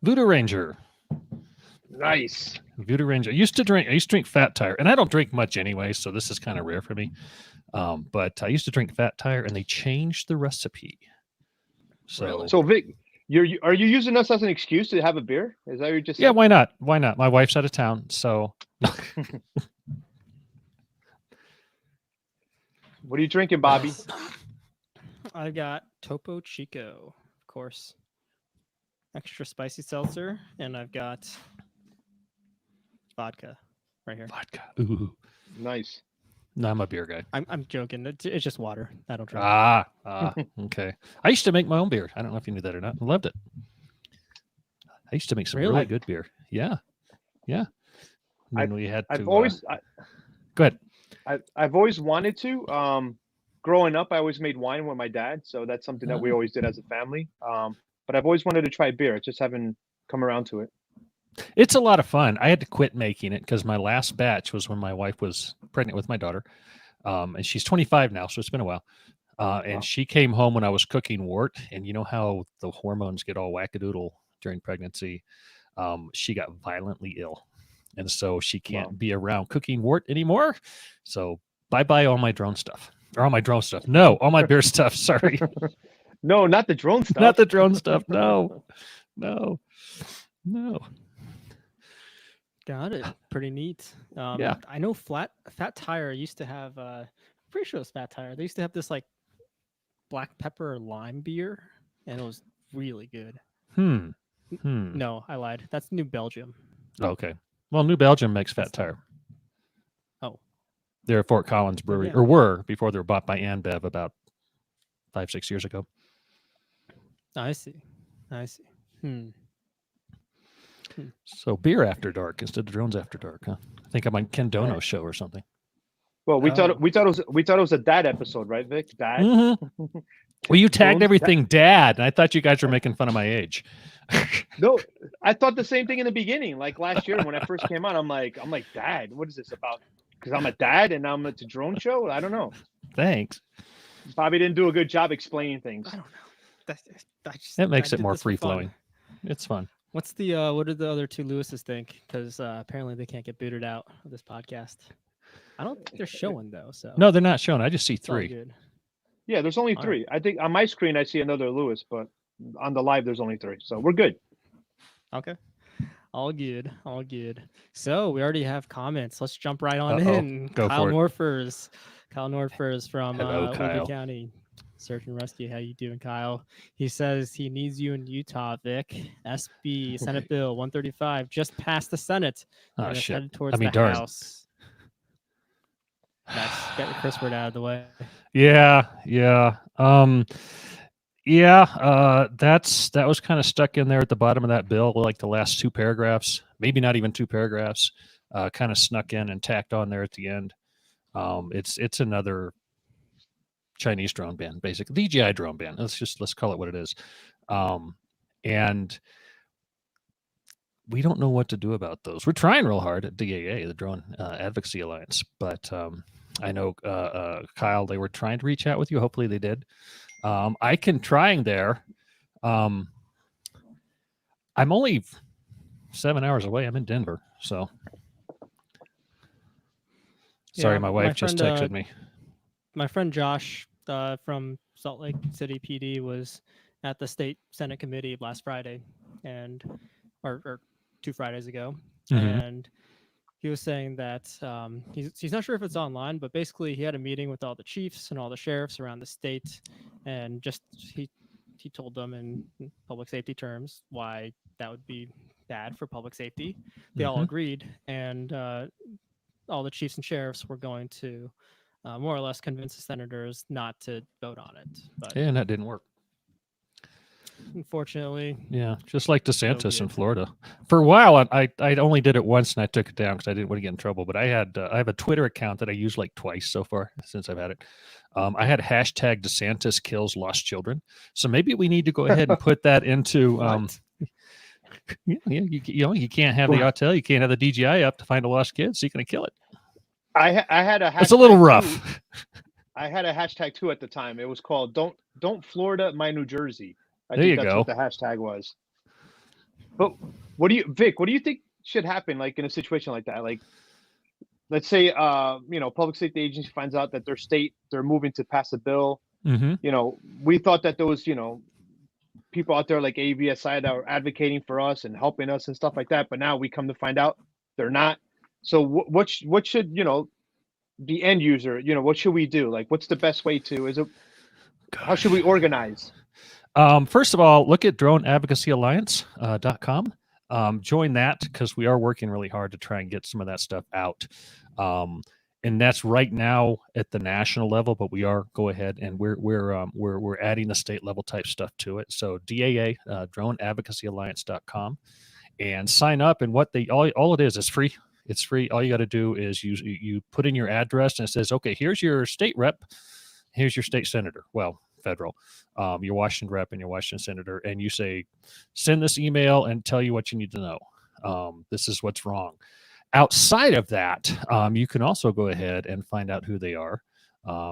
Voodoo Ranger. Nice. Voodoo Ranger. I used to drink Fat Tire, and I don't drink much anyway, so this is kind of rare for me. But I used to drink Fat Tire, and they changed the recipe. So, Really? So Vic, are you using us as an excuse to have a beer? Is that what you just said? yeah, why not? Why not? My wife's out of town, so. What are you drinking, Bobby? I've got Topo Chico, of course. Extra spicy seltzer, and I've got vodka right here. Vodka. Ooh. Nice. No, I'm a beer guy. I'm joking. It's just water. I don't drink. Okay. I used to make my own beer. I don't know if you knew that or not. I loved it. I used to make some really good beer. Yeah. And then we had to. Go ahead. I've always wanted to. Growing up, I always made wine with my dad, so that's something that we always did as a family. But I've always wanted to try beer. I just haven't come around to it. It's a lot of fun. I had to quit making it because my last batch was when my wife was pregnant with my daughter. And she's 25 now, so it's been a while. And she came home when I was cooking wort. And you know how the hormones get all wackadoodle during pregnancy? She got violently ill. And so she can't be around cooking wort anymore. So bye-bye all my drone stuff. Or all my drone stuff. No, all my beer stuff. Sorry. No, not the drone stuff. Not the drone stuff. No. Got it. Pretty neat. Yeah. I know Fat Tire used to have, pretty sure it was Fat Tire. They used to have this like black pepper lime beer, and it was really good. No, I lied. That's New Belgium. Okay. Well, New Belgium makes Fat Tire. Oh. They're at Fort Collins Brewery, or were before they were bought by AnBev about 5-6 years ago. I see. So beer after dark instead of drones after dark, huh? I think I'm on Ken Dono's show or something. Well, we thought it was a dad episode, right, Vic? Dad. Mm-hmm. Well, you tagged everything dad, and I thought you guys were making fun of my age. No, I thought the same thing in the beginning. Like last year when I first came out, I'm like, Dad, what is this about? Because I'm a dad and now I'm at the drone show. I don't know. Thanks. Bobby didn't do a good job explaining things. I don't know. It makes it more free flowing. It's fun. What's the what did the other two Lewises think? Because apparently they can't get booted out of this podcast. I don't think they're showing though. So no, they're not showing. I just see 3. Good. Yeah, there's only 3. Right. I think on my screen I see another Lewis, but on the live there's only 3. So we're good. Okay. All good. So we already have comments. Let's jump right on in. Go Kyle for it. Kyle Norfers from Lee County. Search and Rescue. How you doing, Kyle? He says he needs you in Utah, Vic. SB Senate Bill 135 just passed the Senate. Oh shit! Headed towards the House. Nice. Get your curse word out of the way. Yeah. That was kind of stuck in there at the bottom of that bill, like the last 2 paragraphs, maybe not even 2 paragraphs, kind of snuck in and tacked on there at the end. It's another Chinese drone ban, basically DJI drone ban. Let's call it what it is. And we don't know what to do about those. We're trying real hard at DAA, the Drone Advocacy Alliance, but I know Kyle, they were trying to reach out with you. Hopefully they did. I can trying there. I'm only 7 hours away. I'm in Denver, so sorry, my wife just texted me. My friend Josh from Salt Lake City PD was at the state Senate committee last Friday, or 2 Fridays ago, and he was saying that he's not sure if it's online, but basically he had a meeting with all the chiefs and all the sheriffs around the state, and just he told them in public safety terms why that would be bad for public safety. They all agreed, and all the chiefs and sheriffs were going to more or less convince the senators not to vote on it. But and that didn't work. Unfortunately. Yeah, just like DeSantis in Florida. For a while, I only did it once and I took it down because I didn't want to get in trouble. But I have a Twitter account that I use like twice so far since I've had it. I had hashtag DeSantis kills lost children. So maybe we need to go ahead and put that into. You can't have the hotel, you can't have the DJI up to find a lost kid, so you're going to kill it. I had a hashtag. It's a little rough. I had a hashtag too at the time. It was called "Don't Florida My New Jersey." I there think you that's go. what the hashtag was. But Vic, what do you think should happen like in a situation like that? Like, let's say, public safety agency finds out that their state, they're moving to pass a bill. Mm-hmm. We thought that those, people out there like AVSI that are advocating for us and helping us and stuff like that. But now we come to find out they're not. So what should, the end user, what should we do? Like, what's the best way to, how should we organize? First of all, look at droneadvocacyalliance.com. Join that because we are working really hard to try and get some of that stuff out. And that's right now at the national level, but we are go ahead and we're adding the state level type stuff to it. So DAA, droneadvocacyalliance.com, and sign up. And what all it is free. It's free. All you got to do is you put in your address, and it says, okay, here's your state rep, here's your state senator. Well, federal, your Washington rep and your Washington senator, and you say, send this email and tell you what you need to know. This is what's wrong. Outside of that, you can also go ahead and find out who they are,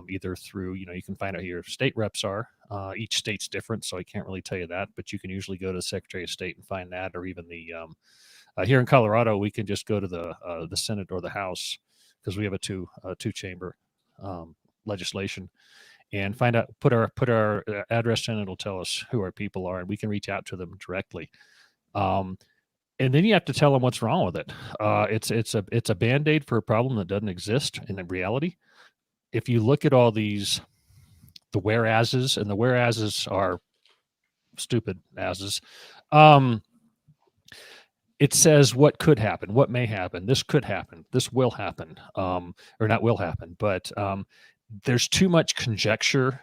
either through, you can find out who your state reps are. Each state's different, so I can't really tell you that, but you can usually go to the Secretary of State and find that, or even the here in Colorado, we can just go to the Senate or the House because we have a two chamber legislation, and find out, put our address in. It'll tell us who our people are, and we can reach out to them directly. And then you have to tell them what's wrong with it. It's a Band-Aid for a problem that doesn't exist in reality. If you look at all the whereases, and the whereases are stupid asses. It says what could happen, what may happen, this could happen, this will happen, or not will happen, but there's too much conjecture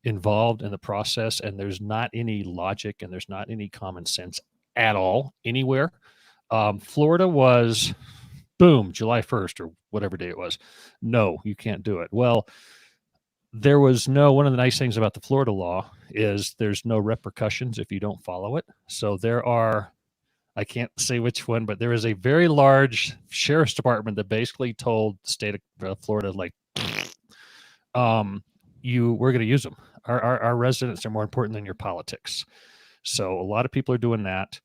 involved in the process, and there's not any logic, and there's not any common sense at all anywhere. Florida was, boom, July 1st or whatever day it was. No, you can't do it. Well, there was one of the nice things about the Florida law is there's no repercussions if you don't follow it. So there are, I can't say which one, but there is a very large sheriff's department that basically told the state of Florida, like, we're going to use them. Our residents are more important than your politics. So a lot of people are doing that.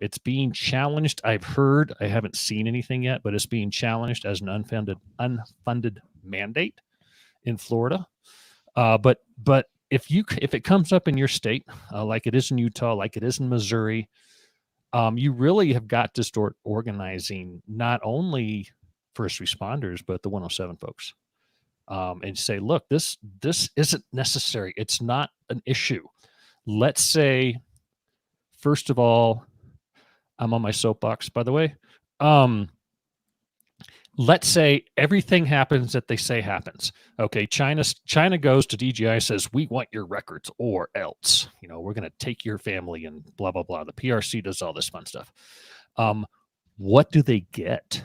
It's being challenged. I've heard, I haven't seen anything yet, but it's being challenged as an unfunded mandate in Florida. But if it comes up in your state, like it is in Utah, like it is in Missouri, you really have got to start organizing not only first responders, but the 107 folks, and say, look, this isn't necessary. It's not an issue. Let's say, first of all, I'm on my soapbox, by the way. Let's say everything happens that they say happens. Okay, China goes to DJI, says, we want your records or else, we're going to take your family and blah, blah, blah. The PRC does all this fun stuff. What do they get?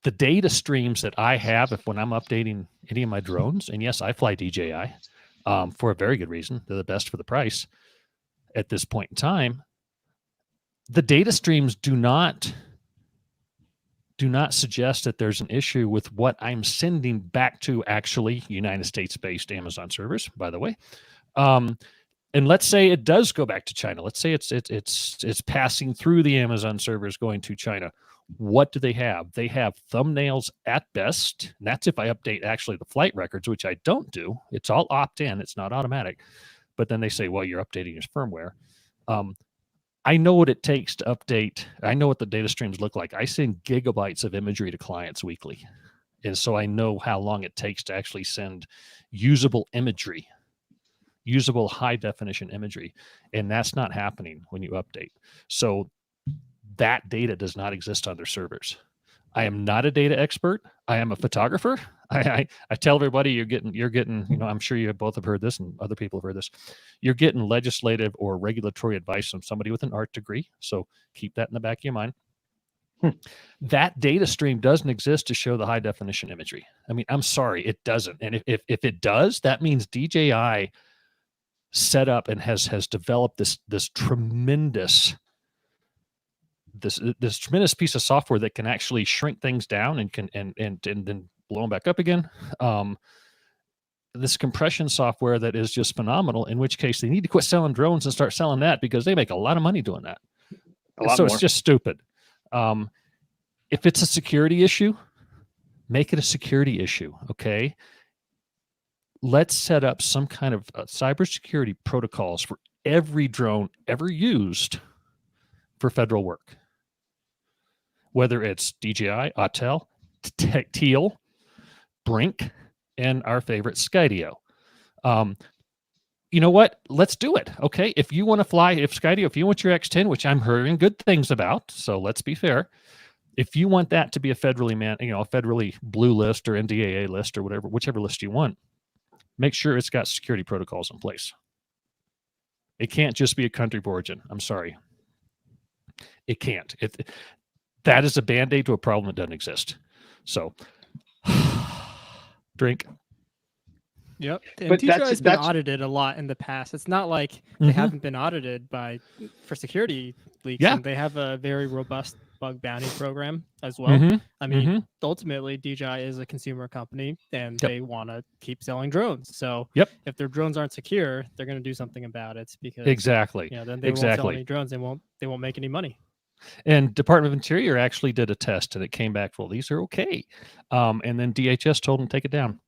The data streams that I have, when I'm updating any of my drones, and yes, I fly DJI for a very good reason. They're the best for the price at this point in time. The data streams do not suggest that there's an issue with what I'm sending back to actually United States-based Amazon servers, by the way. And let's say it does go back to China. Let's say it's passing through the Amazon servers going to China. What do they have? They have thumbnails at best. And that's if I update actually the flight records, which I don't do. It's all opt-in. It's not automatic. But then they say, well, you're updating your firmware. I know what it takes to update. I know what the data streams look like. I send gigabytes of imagery to clients weekly. And so I know how long it takes to actually send usable imagery, usable high definition imagery. And that's not happening when you update. So that data does not exist on their servers. I am not a data expert. I am a photographer. I tell everybody you're getting, I'm sure you both have heard this and other people have heard this. You're getting legislative or regulatory advice from somebody with an art degree. So keep that in the back of your mind. That data stream doesn't exist to show the high definition imagery. I mean, I'm sorry, it doesn't. And if it does, that means DJI set up and has developed this tremendous piece of software that can actually shrink things down and then blow them back up again. this compression software that is just phenomenal, in which case they need to quit selling drones and start selling that because they make a lot of money doing that. So it's just stupid. If it's a security issue, make it a security issue, okay? Let's set up some kind of cybersecurity protocols for every drone ever used for federal work. Whether it's DJI, Autel, Teal, Brink, and our favorite Skydio. You know what? Let's do it. Okay. If you want to fly, Skydio, if you want your X10, which I'm hearing good things about, so let's be fair. If you want that to be a federally a federally blue list or NDAA list or whatever, whichever list you want, make sure it's got security protocols in place. It can't just be a country of origin. I'm sorry. It can't. That is a Band-Aid to a problem that doesn't exist. So drink. Yep. And But DJI's been audited a lot in the past. It's not like they haven't been audited for security leaks. Yeah. And they have a very robust bug bounty program as well. I mean, ultimately, DJI is a consumer company and they want to keep selling drones. So if their drones aren't secure, they're going to do something about it because then they won't sell any drones. They won't make any money. And Department of Interior actually did a test and it came back, well, these are okay. And then DHS told them to take it down.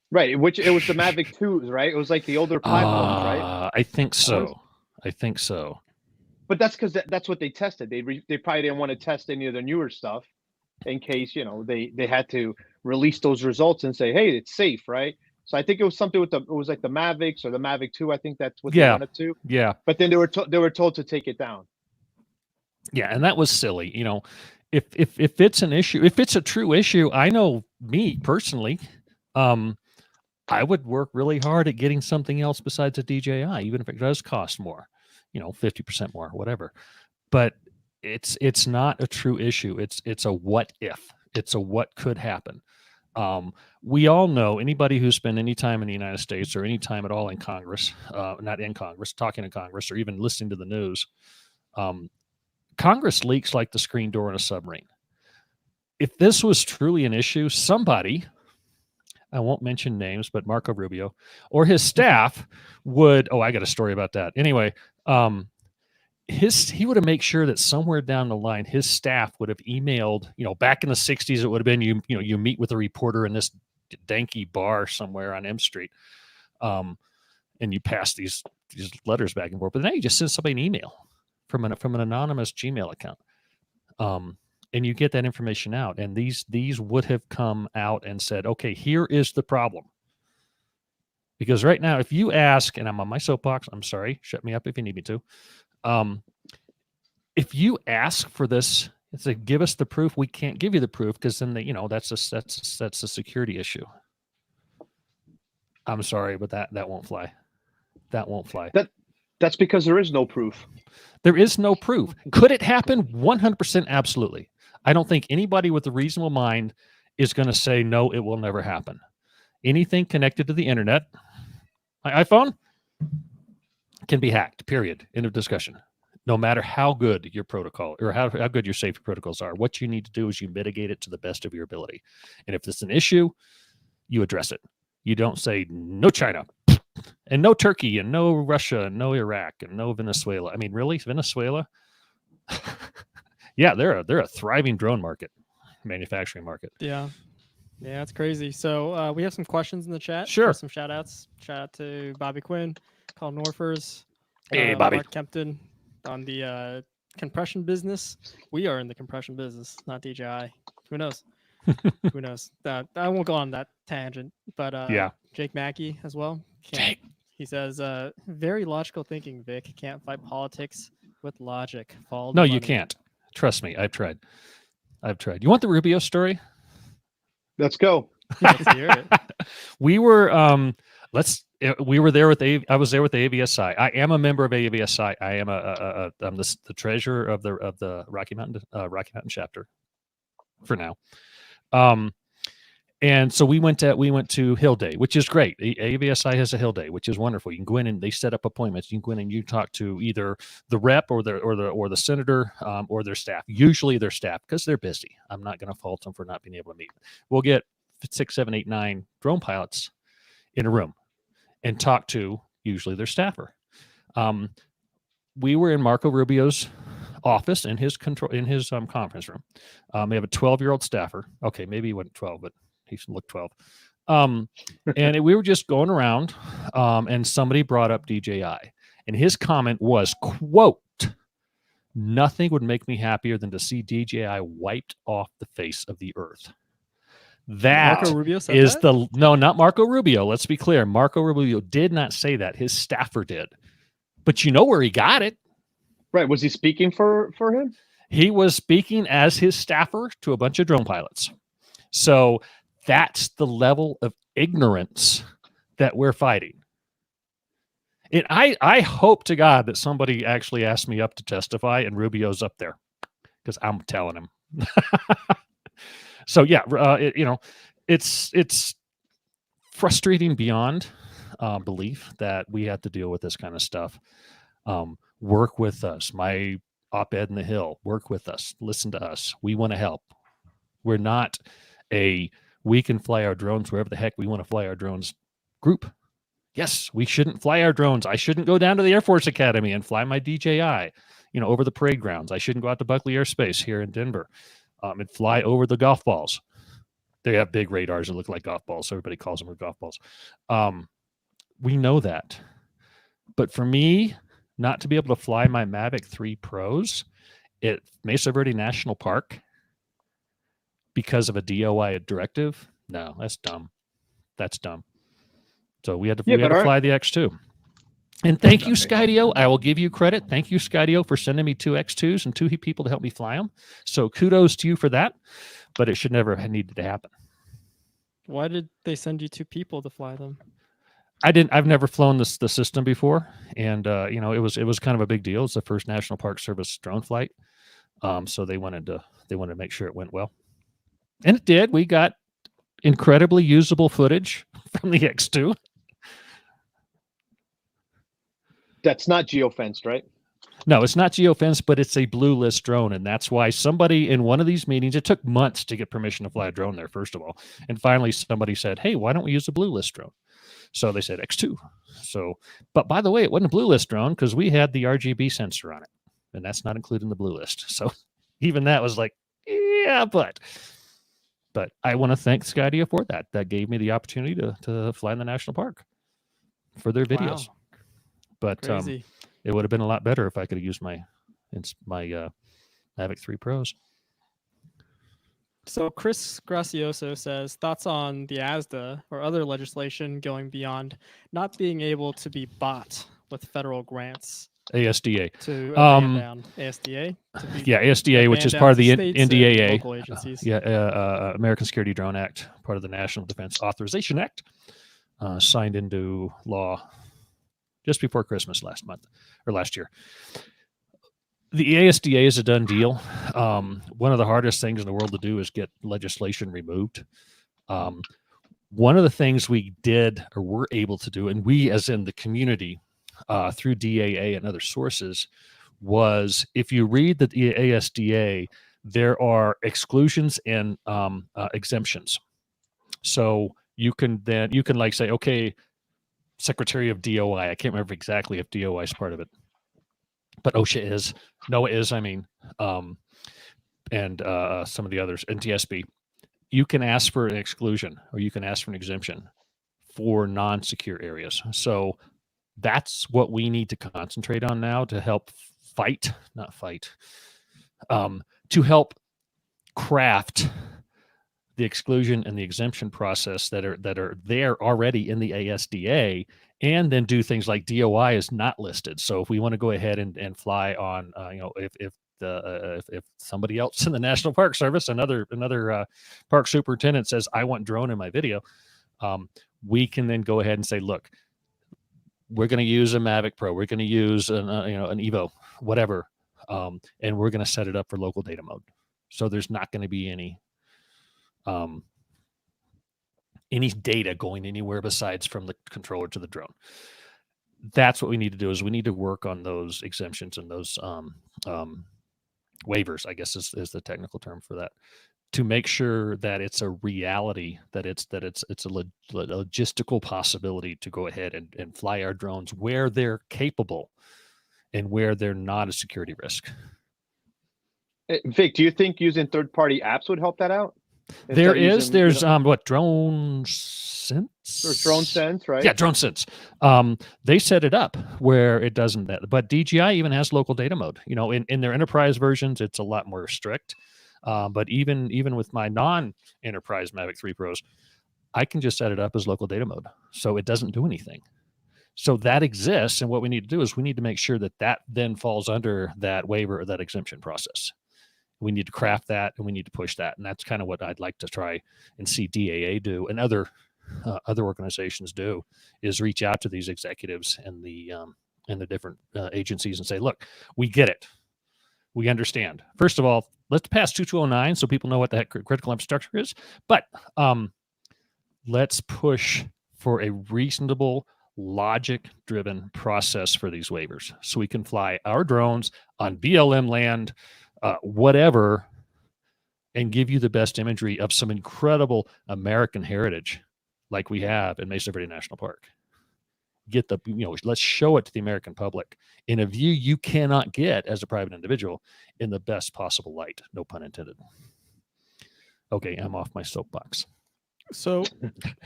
Right, which it was the Mavic 2s, right? It was like the older platforms, right? I think so. But that's because that's what they tested. They probably didn't want to test any of the newer stuff in case, they had to release those results and say, hey, it's safe, right? So I think it was something it was like the Mavics or the Mavic 2. I think that's what they wanted to. Yeah. But then they were told to take it down. Yeah, and that was silly. If it's an issue, if it's a true issue, I know me personally, I would work really hard at getting something else besides a DJI, even if it does cost more, 50% more, whatever. But it's not a true issue. It's a what if. It's a what could happen. We all know, anybody who's spent any time in the United States or any time at all in Congress, not in Congress, talking to Congress, or even listening to the news, Congress leaks like the screen door in a submarine. If this was truly an issue, somebody, I won't mention names, but Marco Rubio or his staff would, I got a story about that. Anyway, he would have made sure that somewhere down the line, his staff would have emailed, back in the 60s, it would have been, you meet with a reporter in this danky bar somewhere on M Street. And you pass these letters back and forth, but now you just send somebody an email from an anonymous Gmail account. And you get that information out, and these would have come out and said, okay, here is the problem. Because right now, if you ask, and I'm on my soapbox, I'm sorry, shut me up if you need me to. If you ask for this, it's like, give us the proof. We can't give you the proof because then that's a security issue. I'm sorry, but that won't fly. That won't fly. That's because there is no proof. There is no proof. Could it happen? 100% absolutely. I don't think anybody with a reasonable mind is going to say, no, it will never happen. Anything connected to the internet, my iPhone, can be hacked, period. End of discussion. No matter how good your protocol or how good your safety protocols are, what you need to do is you mitigate it to the best of your ability. And if it's an issue, you address it. You don't say, no China, and no Turkey, and no Russia, and no Iraq, and no Venezuela. I mean, really? Venezuela? Yeah, they're a thriving drone manufacturing market. Yeah, it's crazy. So we have some questions in the chat. Sure. Some shout outs. Shout out to Bobby Quinn, Carl Norfers, Hey, Bobby. Mark Kempton on the compression business. We are in the compression business, not DJI. Who knows? Who knows? I won't go on that tangent, but Jake Mackey as well. Jake. He says, very logical thinking, Vic. Can't fight politics with logic. No, you can't. Trust me. I've tried. You want the Rubio story? Let's go. Let's hear it. We were we were there with I was there with the AVSI. I am a member of AVSI. I am I'm the treasurer of the Rocky Mountain chapter for now. And so we went to Hill Day, which is great. AVSI has a Hill Day, which is wonderful. You can go in and they set up appointments. You can go in and you talk to either the rep or the senator or their staff. Usually their staff, because they're busy. I'm not going to fault them for not being able to meet. We'll get 6, 7, 8, 9 drone pilots in a room and talk to usually their staffer. We were in Marco Rubio's office in his conference room. They have a 12-year-old staffer. Okay, maybe he wasn't 12, but he looked 12. And we were just going around, and somebody brought up DJI, and his comment was, quote, "Nothing would make me happier than to see DJI wiped off the face of the earth." That Marco Rubio said is that? no, not Marco Rubio. Let's be clear. Marco Rubio did not say that. His staffer did. But you know where he got it. Right. Was he speaking for him? He was speaking as his staffer to a bunch of drone pilots. So that's the level of ignorance that we're fighting. And I hope to God that somebody actually asked me up to testify and Rubio's up there, because I'm telling him. So yeah, it's frustrating beyond belief that we have to deal with this kind of stuff. Work with us. My op-ed in the Hill, work with us, listen to us. We want to help. We're not we can fly our drones wherever the heck we want to fly our drones group. Yes, we shouldn't fly our drones. I shouldn't go down to the Air Force Academy and fly my DJI, over the parade grounds. I shouldn't go out to Buckley Air Space here in Denver and fly over the golf balls. They have big radars that look like golf balls, so everybody calls them golf balls. We know that. But for me, not to be able to fly my Mavic 3 Pros at Mesa Verde National Park because of a DOI directive, no, that's dumb. That's dumb. So we had to fly the X2. And thank you, Skydio. I will give you credit. Thank you, Skydio, for sending me 2 X2s and 2 people to help me fly them. So kudos to you for that. But it should never have needed to happen. Why did they send you 2 people to fly them? I've never flown the system before, and it was kind of a big deal. It's the first National Park Service drone flight, so they wanted to make sure it went well, and it did. We got incredibly usable footage from the X2. That's not geofenced, right? No, it's not geofenced, but it's a blue list drone, and that's why somebody in one of these meetings, it took months to get permission to fly a drone there, first of all, and finally somebody said, "Hey, why don't we use a blue list drone?" So they said X2. So, but by the way, it wasn't a blue list drone because we had the RGB sensor on it, and that's not included in the blue list. So even that was like, yeah, but I want to thank Skydio for that. That gave me the opportunity to fly in the national park for their videos. Wow. But Crazy. it would have been a lot better if I could have used my Mavic 3 Pros. So Chris Gracioso says, thoughts on the ASDA or other legislation going beyond not being able to be bought with federal grants ASDA. to abandon ASDA? Yeah, ASDA, which is part of the NDAA. Local agencies. American Security Drone Act, part of the National Defense Authorization Act, signed into law just before Christmas last year. The ASDA is a done deal. One of the hardest things in the world to do is get legislation removed. One of the things we did or were able to do, and we as in the community through DAA and other sources, was if you read the ASDA, there are exclusions and exemptions. So you can like say, okay, Secretary of DOI. I can't remember exactly if DOI is part of it, but OSHA is, NOAA is, and some of the others, NTSB. You can ask for an exclusion or you can ask for an exemption for non-secure areas. So that's what we need to concentrate on now to help to help craft the exclusion and the exemption process that are there already in the ASDA, and then do things like DOI is not listed. So if we want to go ahead and fly on, if somebody else in the National Park Service, another park superintendent says, I want drone in my video, we can then go ahead and say, look, we're going to use a Mavic Pro, we're going to use an Evo, whatever, and we're going to set it up for local data mode. So there's not going to be any data going anywhere besides from the controller to the drone. That's what we need to do, is we need to work on those exemptions and those waivers, I guess is the technical term for that. to make sure that it's a reality, that it's a logistical possibility to go ahead and fly our drones where they're capable and where they're not a security risk. Vic, do you think using third-party apps would help that out? There's what, Drone Sense? There's Drone Sense, right? Yeah, Drone Sense. They set it up where it doesn't that, but DJI even has local data mode. In their enterprise versions, it's a lot more strict. But even with my non-enterprise Mavic 3 Pros, I can just set it up as local data mode, so it doesn't do anything. So that exists, and what we need to do is we need to make sure that then falls under that waiver or that exemption process. We need to craft that, and we need to push that, and that's kind of what I'd like to try and see DAA do, and other organizations do, is reach out to these executives and the different agencies and say, look, we get it, we understand. First of all, let's pass 2209 so people know what the critical infrastructure is, but let's push for a reasonable, logic-driven process for these waivers, so we can fly our drones on BLM land, whatever, and give you the best imagery of some incredible American heritage like we have in Mesa Verde National Park. Let's show it to the American public in a view you cannot get as a private individual in the best possible light. No pun intended. Okay, I'm off my soapbox. So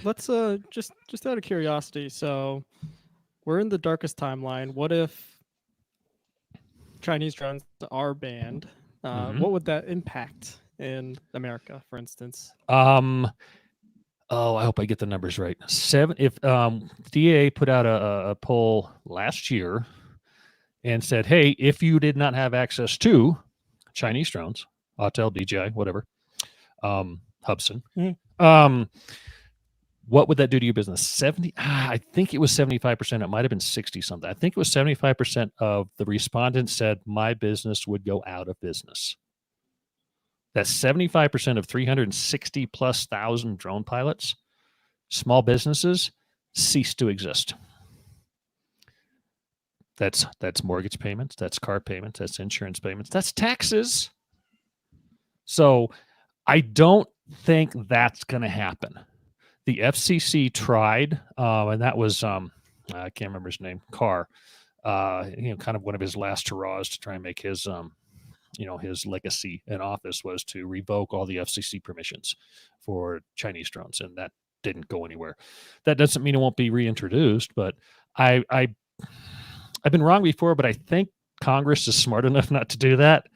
let's just out of curiosity. So we're in the darkest timeline. What if Chinese drones are banned? What would that impact in America, for instance? I hope I get the numbers right. If DAA put out a poll last year and said, hey, if you did not have access to Chinese drones, Autel, DJI, whatever, Hubsan, what would that do to your business? I think it was 75%. It might have been 60 something. I think it was 75% of the respondents said my business would go out of business. That's 75% of 360 plus thousand drone pilots, small businesses, cease to exist. That's mortgage payments, that's car payments, that's insurance payments, that's taxes. So I don't think that's going to happen. The FCC tried, and that was I can't remember his name, Carr, kind of one of his last hurrahs to try and make his his legacy in office was to revoke all the FCC permissions for Chinese drones, and that didn't go anywhere. That doesn't mean it won't be reintroduced, but I've been wrong before, but I think Congress is smart enough not to do that.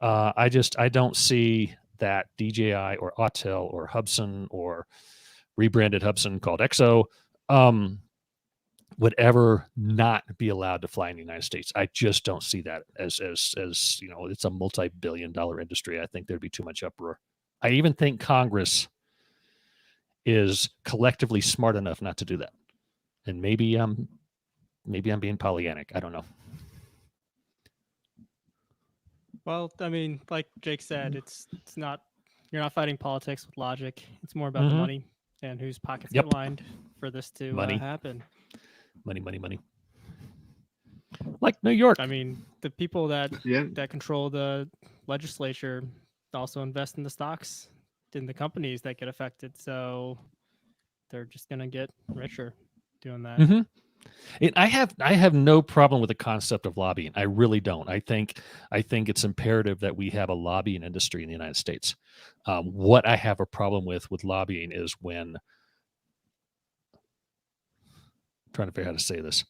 I don't see that DJI or Autel or Hubsan or rebranded Hubsan called EXO would ever not be allowed to fly in the United States. I just don't see that as it's a multi-billion-dollar industry. I think there'd be too much uproar. I even think Congress is collectively smart enough not to do that. And maybe I'm being Pollyannic. I don't know. Well, I mean, like Jake said, it's not, you're not fighting politics with logic. It's more about the money and whose pockets get lined for this to happen. Money. Like New York. I mean, the people that control the legislature also invest in the stocks in the companies that get affected. So they're just going to get richer doing that. Mm-hmm. And I have no problem with the concept of lobbying. I really don't. I think it's imperative that we have a lobbying industry in the United States. What I have a problem with lobbying is when, I'm trying to figure out how to say this,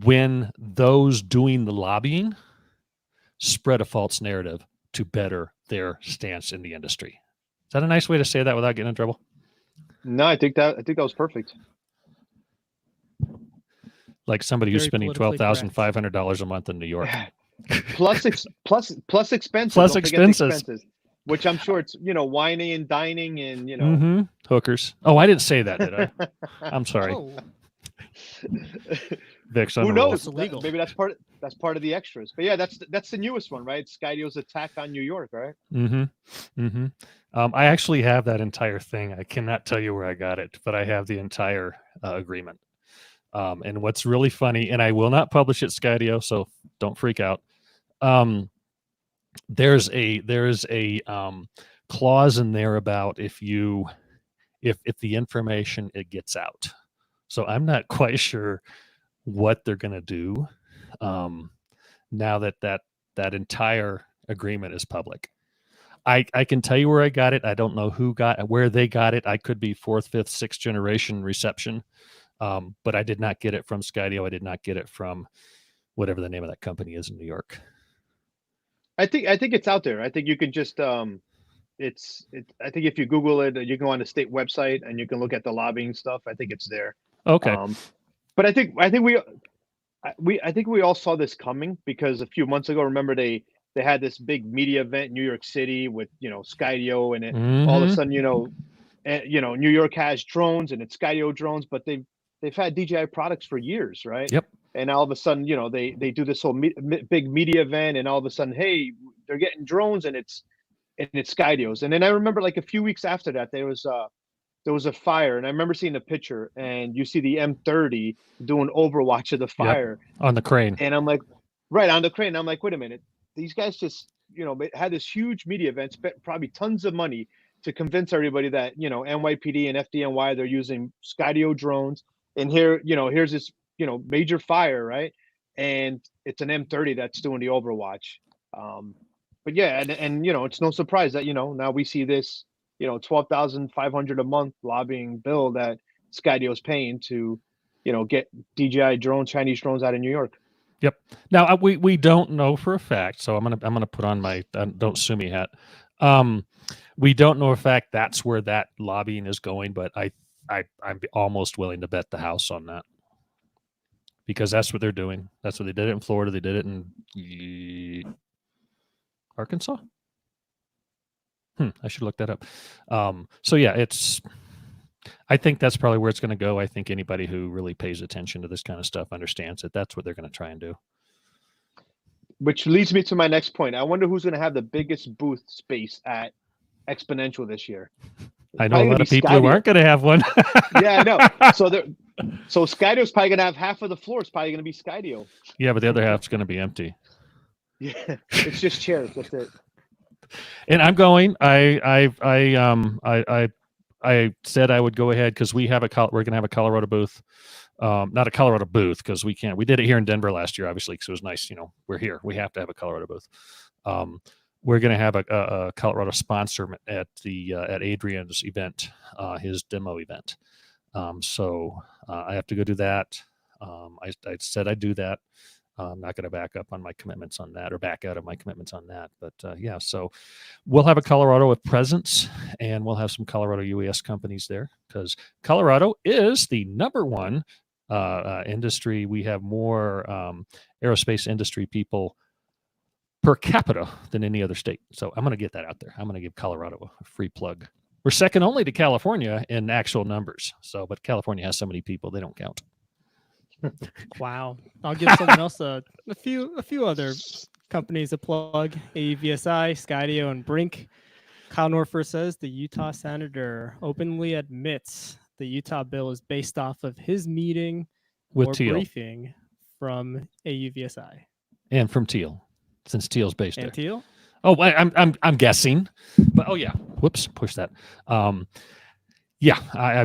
when those doing the lobbying spread a false narrative to better their stance in the industry. Is that a nice way to say that without getting in trouble? No, I think that was perfect. Like somebody who's spending $12,500 a month in New York, plus expenses. Plus expenses, which I'm sure it's whining and dining and hookers. Oh, I didn't say that, did I? I'm sorry. Oh. Vic's Who knows? Illegal. Maybe that's part of the extras. But yeah, that's the newest one, right? Skydio's attack on New York, right? I actually have that entire thing. I cannot tell you where I got it, but I have the entire agreement. And what's really funny, and I will not publish it, Skydio, so don't freak out. there's a clause in there about if the information it gets out. So I'm not quite sure what they're going to do now that entire agreement is public. I can tell you where I got it. I don't know where they got it. I could be fourth, fifth, sixth generation reception, but I did not get it from Skydio. I did not get it from whatever the name of that company is in New York. I think it's out there. I think you can just I think if you Google it, you can go on the state website and you can look at the lobbying stuff. I think it's there. Okay. But I think we all saw this coming because a few months ago, remember they had this big media event in New York City with Skydio, and it all of a sudden New York has drones and it's Skydio drones, but they've had DJI products for years, right? Yep. And all of a sudden, they do this whole big media event, and all of a sudden, hey, they're getting drones, and it's Skydio's. And then I remember like a few weeks after that, there was a fire, and I remember seeing a picture, and you see the M30 doing overwatch of the fire on the crane, and I'm like, right on the crane. I'm like, wait a minute, these guys just had this huge media event, spent probably tons of money to convince everybody that NYPD and FDNY, they're using Skydio drones, and here's this major fire, right? And it's an M30 that's doing the overwatch. But yeah, and it's no surprise that now we see this $12,500 a month lobbying bill that Skydio is paying to get DJI Chinese drones out of New York. Yep. Now we don't know for a fact, so I'm gonna put on my don't sue me hat. We don't know for a fact that's where that lobbying is going, but I'm almost willing to bet the house on that, because that's what they're doing. That's what they did it in Florida. They did it in Arkansas. I should look that up. So yeah, I think that's probably where it's going to go. I think anybody who really pays attention to this kind of stuff understands that that's what they're going to try and do. Which leads me to my next point. I wonder who's going to have the biggest booth space at Exponential this year. I know a lot of people who aren't going to have one. Yeah, I know. So Skydio's probably going to have half of the floor. It's probably going to be Skydio. Yeah, but the other half's going to be empty. Yeah, it's just chairs. That's it. And I'm going. I said I would go ahead because we're going to have a Colorado booth. Not a Colorado booth because we can't. We did it here in Denver last year, obviously, because it was nice. We're here. We have to have a Colorado booth. We're going to have a Colorado sponsor at Adrian's event, his demo event. So I have to go do that. I said I'd do that. I'm not going to back up on my commitments on that or back out of my commitments on that. But yeah, so we'll have a Colorado with presence, and we'll have some Colorado UAS companies there because Colorado is the number one industry. We have more aerospace industry people per capita than any other state. So I'm going to get that out there. I'm going to give Colorado a free plug. We're second only to California in actual numbers. So, but California has so many people, they don't count. Wow. I'll give someone else a few other companies a plug. AUVSI, Skydio, and Brink. Kyle Norfer says the Utah senator openly admits the Utah bill is based off of his meeting with Teal briefing from AUVSI and from Teal, since Teal's based there. Teal? Oh, I'm guessing, but oh yeah. Whoops, push that. Yeah,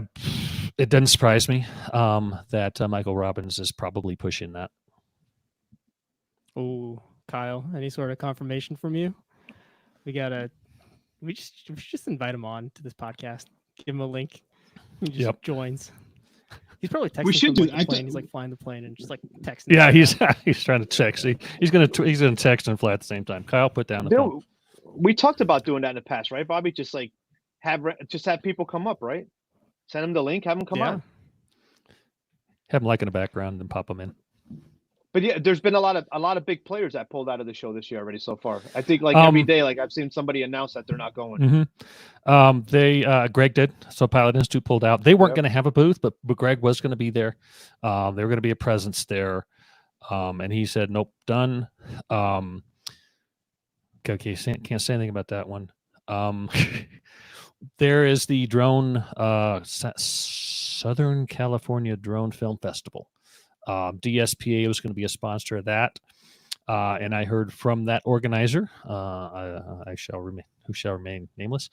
it doesn't surprise me that Michael Robbins is probably pushing that. Oh, Kyle, any sort of confirmation from you? We should just invite him on to this podcast. Give him a link. He just joins. He's probably texting. We should do. Plane. He's like flying the plane and just like texting. Yeah, he's trying to text. He's gonna text and fly at the same time. Kyle, put down the phone. We talked about doing that in the past, right, Bobby? Just like have people come up, right? Send them the link, have them come on. Have them like in the background and pop them in. But yeah, there's been a lot of big players that pulled out of the show this year already so far. I think like every day, like I've seen somebody announce that they're not going. Mm-hmm. Greg did. So Pilot Institute pulled out. They weren't going to have a booth, but Greg was going to be there. They were going to be a presence there. And he said, nope, done. Okay, can't say anything about that one. There is the drone, Southern California Drone Film Festival. DSPA was going to be a sponsor of that. And I heard from that organizer, who shall remain nameless,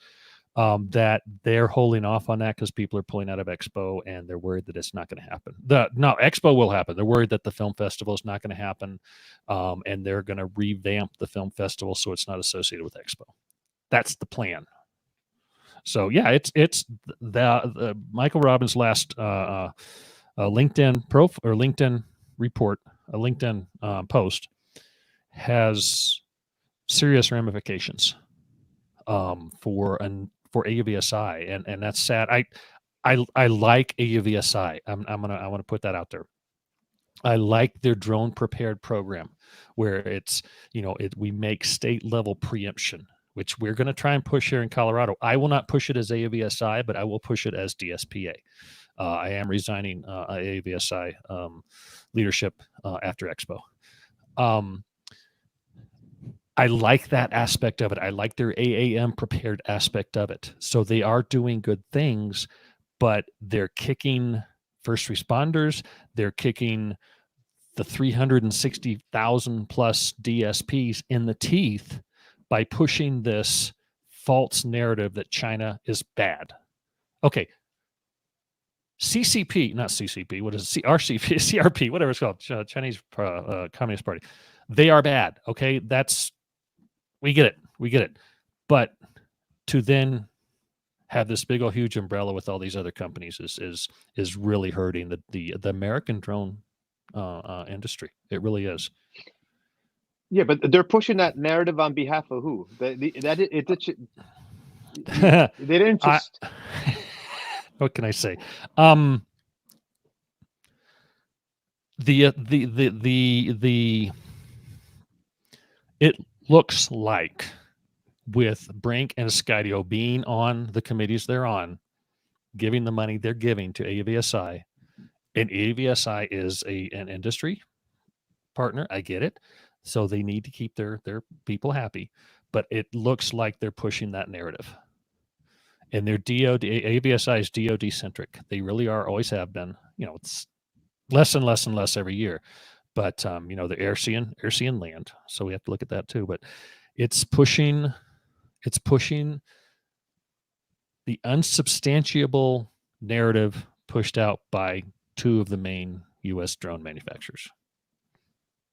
that they're holding off on that because people are pulling out of Expo and they're worried that it's not going to happen. No, Expo will happen. They're worried that the film festival is not going to happen, and they're going to revamp the film festival so it's not associated with Expo. That's the plan. So yeah, it's the Michael Robbins' last LinkedIn or LinkedIn report, a LinkedIn post has serious ramifications for AUVSI, and that's sad. I like AUVSI. I want to put that out there. I like their drone prepared program, where it's we make state level preemption, which we're going to try and push here in Colorado. I will not push it as AUVSI, but I will push it as DSPA. I am resigning AUVSI leadership after Expo. I like that aspect of it. I like their AAM prepared aspect of it. So they are doing good things, but they're kicking first responders. They're kicking the 360,000 plus DSPs in the teeth by pushing this false narrative that China is bad. Okay. CCP, not CCP, what is it? RCP, CRP, whatever it's called, Chinese Communist Party. They are bad. Okay. We get it. But to then have this big old huge umbrella with all these other companies is really hurting the American drone industry. It really is. Yeah, but they're pushing that narrative on behalf of who? They didn't just. What can I say? It looks like with Brink and Skydio being on the committees they're on, giving the money they're giving to AUVSI, and AUVSI is an industry partner. I get it. So they need to keep their people happy, but it looks like they're pushing that narrative. And their AUVSI is DoD centric. They really are, always have been. It's less and less and less every year. But the Airsean land. So we have to look at that too. But it's pushing the unsubstantiable narrative pushed out by two of the main U.S. drone manufacturers.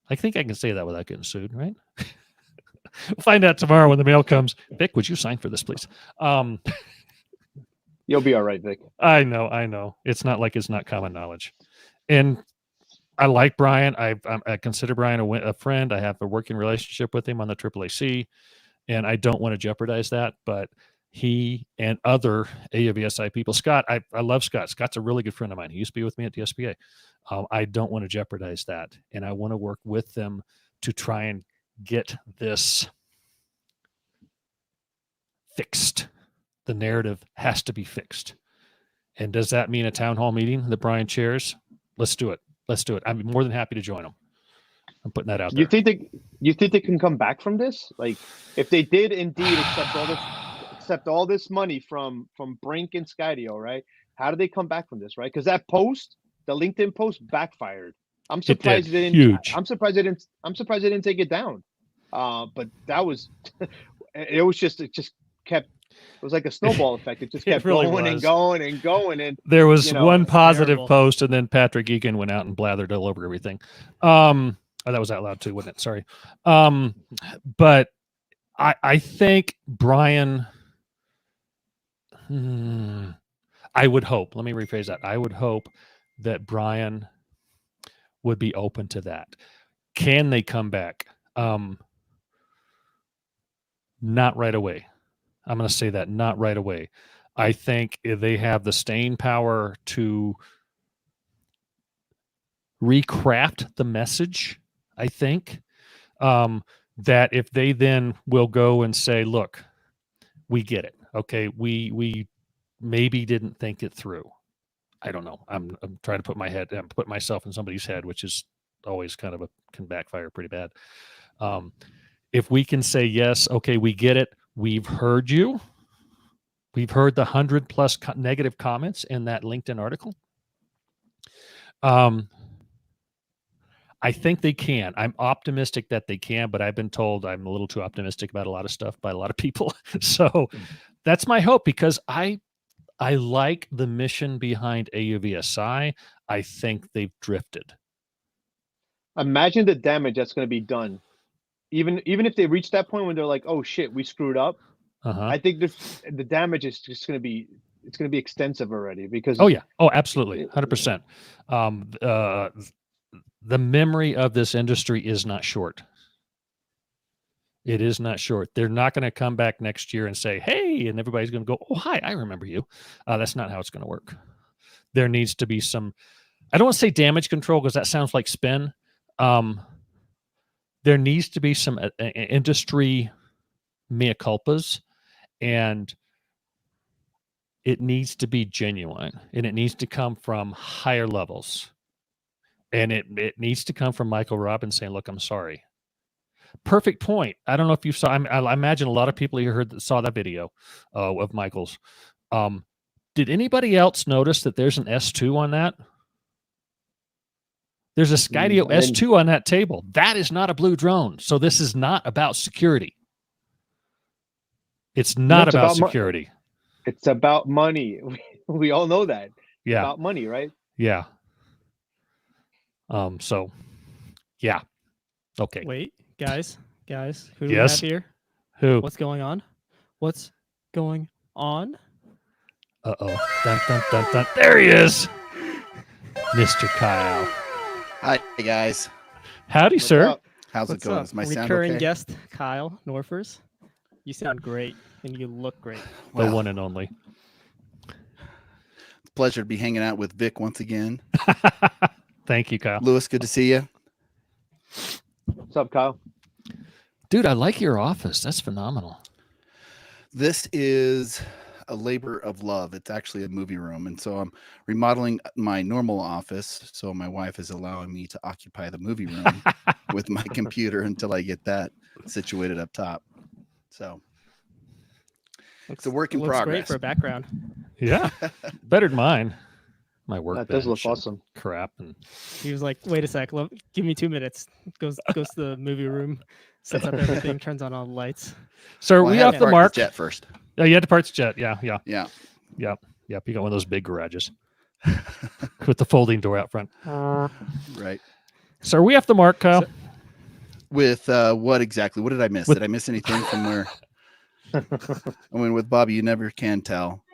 I think I can say that without getting sued, right? We'll find out tomorrow when the mail comes. Vic, would you sign for this, please? You'll be all right, Vic. I know. It's not like it's not common knowledge. And I like Brian. I consider Brian a friend. I have a working relationship with him on the AAAC, and I don't want to jeopardize that. But he and other AUVSI people, Scott, I love Scott. Scott's a really good friend of mine. He used to be with me at DSPA. I don't want to jeopardize that, and I want to work with them to try and get this fixed. The narrative has to be fixed. And does that mean a town hall meeting that Brian chairs? Let's do it. I'm more than happy to join them. I'm putting that out there. You think they can come back from this? Like, if they did indeed accept all this money from Brink and Skydio, right? How do they come back from this, right? Because that post, the LinkedIn post, backfired. I'm surprised they didn't. Huge. I'm surprised they didn't take it down. But that was, it just kept. It was like a snowball effect. It just kept going and going and going. And there was one positive terrible post, and then Patrick Egan went out and blathered all over everything. That was out loud too, wasn't it? Sorry. But I think Brian. I would hope. Let me rephrase that. I would hope that Brian would be open to that. Can they come back? Not right away. I'm going to say that, not right away. I think if they have the staying power to recraft the message, I think that if they then will go and say, look, we get it. Okay, we maybe didn't think it through. I don't know. I'm trying to put myself in somebody's head, which is always kind of can backfire pretty bad. If we can say, yes, okay, we get it. We've heard you. We've heard the 100+ negative comments in that LinkedIn article. I think they can. I'm optimistic that they can, but I've been told I'm a little too optimistic about a lot of stuff by a lot of people. So that's my hope, because I like the mission behind AUVSI. I think they've drifted. Imagine the damage that's going to be done. Even if they reach that point when they're like, "Oh shit, we screwed up," Uh-huh. I think the damage is just going to be extensive already, because Oh yeah. Oh, absolutely. 100%. The memory of this industry is not short. It is not short. They're not going to come back next year and say, "Hey," and everybody's going to go, "Oh, hi, I remember you." That's not how it's going to work. There needs to be some, I don't want to say damage control, because that sounds like spin. There needs to be some industry mea culpas, and it needs to be genuine, and it needs to come from higher levels. And it needs to come from Michael Robbins saying, "Look, I'm sorry." Perfect point. I don't know if you saw, I imagine a lot of people you saw that video of Michael's. Did anybody else notice that there's an S2 on that? There's a Skydio S2 on that table. That is not a blue drone. So this is not about security. It's not about security. It's about money. We all know that. Yeah. About money, right? Yeah. So, yeah. Okay. Wait, guys, who do we have here? Who? What's going on? What's going on? Uh-oh. Dun, dun, dun, dun. There he is. Mr. Kyle. Hi, guys. Howdy, What's sir. up? How's What's it going? up? Is my sound Recurring okay? guest Kyle Norfers. You sound great and you look great. The Well, one and only. pleasure to be hanging out with Vic once again. Thank you, Kyle. Lewis, good to see you. What's up, Kyle? Dude, I like your office. That's phenomenal. This is a labor of love. It's actually a movie room. And so I'm remodeling my normal office. So my wife is allowing me to occupy the movie room with my computer until I get that situated up top. So it's a work in Looks great progress. for a background. Yeah. Better than mine. My work. That does look awesome. Crap. And He was like, "Wait a sec, give me 2 minutes." Goes to the movie room, sets up everything, turns on all the lights. so are Well, I we had off to the park mark? jet first. Oh, you had to park the jet. Yeah. Yeah. Yep. You got one of those big garages with the folding door out front. Right. So are we off the mark, Kyle? With what exactly? What did I miss? Did I miss anything from where? I mean, with Bobby, you never can tell.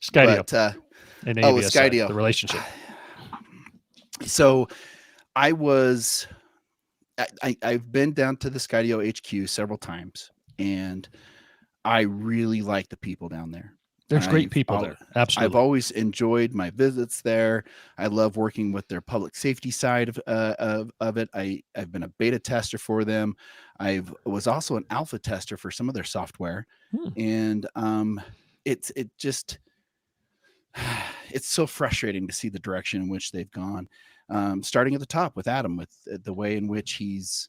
Skydio But, and with AVSI, Skydio. the relationship. So I've been down to the Skydio HQ several times, and I really like the people down there. There's great people there. Absolutely. I've always enjoyed my visits there. I love working with their public safety side of it. I've been a beta tester for them. I was also an alpha tester for some of their software, and it's so frustrating to see the direction in which they've gone. Starting at the top with Adam, with the way in which he's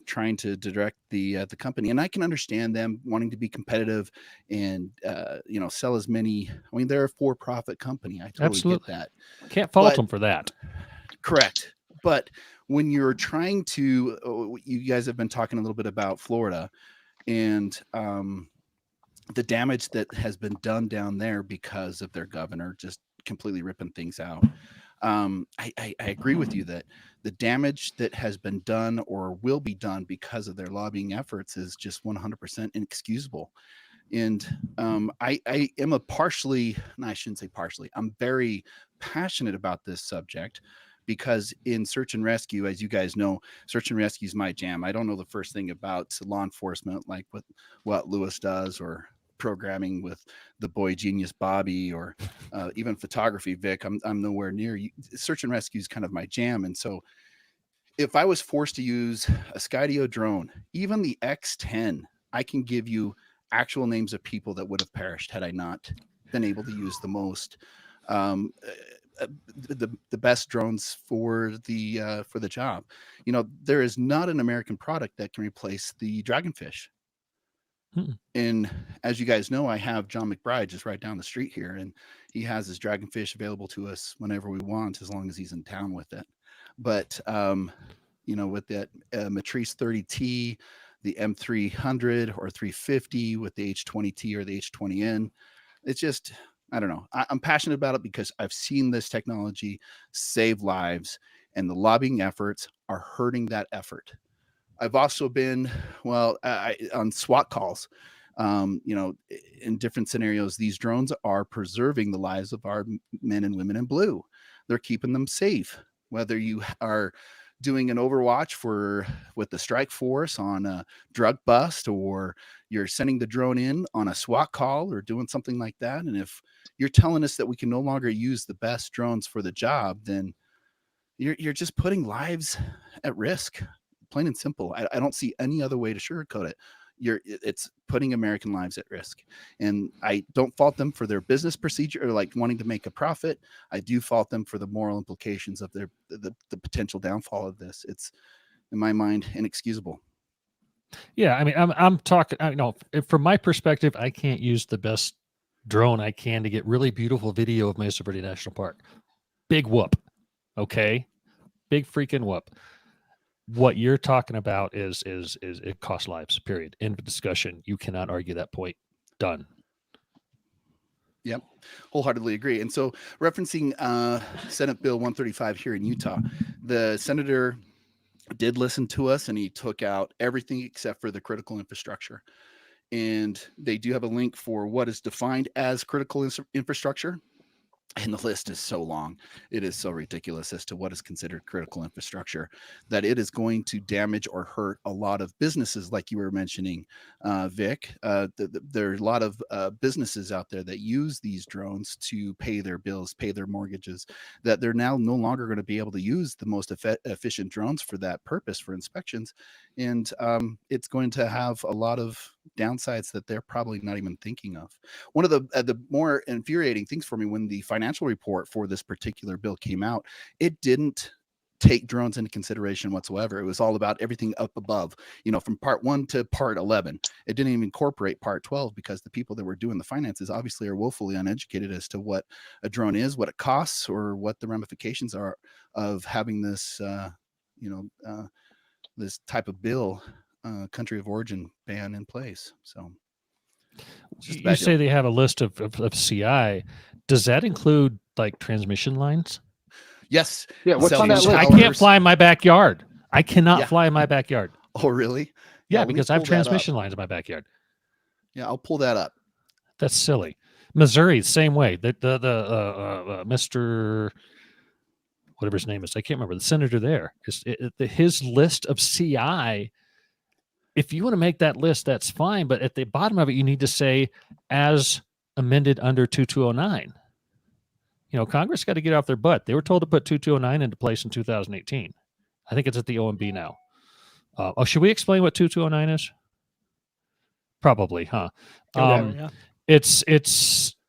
trying to direct the company, and I can understand them wanting to be competitive and sell as many. I mean, they're a for-profit company. I totally get that. Can't fault them for that. Correct, but when you're trying to, you guys have been talking a little bit about Florida and the damage that has been done down there because of their governor just completely ripping things out. I agree with you that the damage that has been done or will be done because of their lobbying efforts is just 100% inexcusable. And I am I shouldn't say partially, I'm very passionate about this subject because in search and rescue, as you guys know, search and rescue is my jam. I don't know the first thing about law enforcement, like what Lewis does, or programming with the boy genius Bobby, or even photography, Vic. I'm nowhere near you. Search and rescue is kind of my jam. And so if I was forced to use a Skydio drone, even the X10, I can give you actual names of people that would have perished had I not been able to use the most the best drones for the job. There is not an American product that can replace the Dragonfish. And as you guys know, I have John McBride just right down the street here, and he has his Dragonfish available to us whenever we want, as long as he's in town with it. But with that Matrice 30T, the M300 or 350 with the H20T or the H20N, it's just, I don't know. I'm passionate about it because I've seen this technology save lives, and the lobbying efforts are hurting that effort. I've also been, on SWAT calls, in different scenarios. These drones are preserving the lives of our men and women in blue. They're keeping them safe. Whether you are doing an overwatch with the strike force on a drug bust, or you're sending the drone in on a SWAT call or doing something like that. And if you're telling us that we can no longer use the best drones for the job, then you're just putting lives at risk, plain and simple. I don't see any other way to sugarcoat it. It's putting American lives at risk. And I don't fault them for their business procedure or like wanting to make a profit. I do fault them for the moral implications of the potential downfall of this. It's, in my mind, inexcusable. Yeah, I mean, I'm talking. From my perspective, I can't use the best drone I can to get really beautiful video of Mesa Verde National Park. Big whoop, okay, big freaking whoop. What you're talking about is it costs lives. Period. End of discussion. You cannot argue that point. Done. Yep, wholeheartedly agree. And so, referencing Senate Bill 135 here in Utah, the senator did listen to us, and he took out everything except for the critical infrastructure. And they do have a link for what is defined as critical infrastructure. And the list is so long. It is so ridiculous as to what is considered critical infrastructure, that it is going to damage or hurt a lot of businesses, like you were mentioning, Vic. There are a lot of businesses out there that use these drones to pay their bills, pay their mortgages, that they're now no longer going to be able to use the most efficient drones for that purpose, for inspections. And it's going to have a lot of downsides that they're probably not even thinking of. One of the more infuriating things for me, when the financial report for this particular bill came out, it didn't take drones into consideration whatsoever. It was all about everything up above, from part 1 to part 11. It didn't even incorporate part 12, because the people that were doing the finances obviously are woefully uneducated as to what a drone is, what it costs, or what the ramifications are of having this this type of bill, country of origin ban in place. So you say they have a list of CI. Does that include like transmission lines? Yes. Yeah, what's on that list? I can't fly in my backyard. I cannot fly in my backyard. Oh, really? Yeah, because I have transmission lines in my backyard. Yeah, I'll pull that up. That's silly. Missouri, same way. The Mr. whatever his name is, I can't remember. The senator there, his list of CI. If you want to make that list, that's fine. But at the bottom of it, you need to say, as amended under 2209. Congress got to get off their butt. They were told to put 2209 into place in 2018. I think it's at the OMB now. Should we explain what 2209 is? Probably, huh? Yeah. It's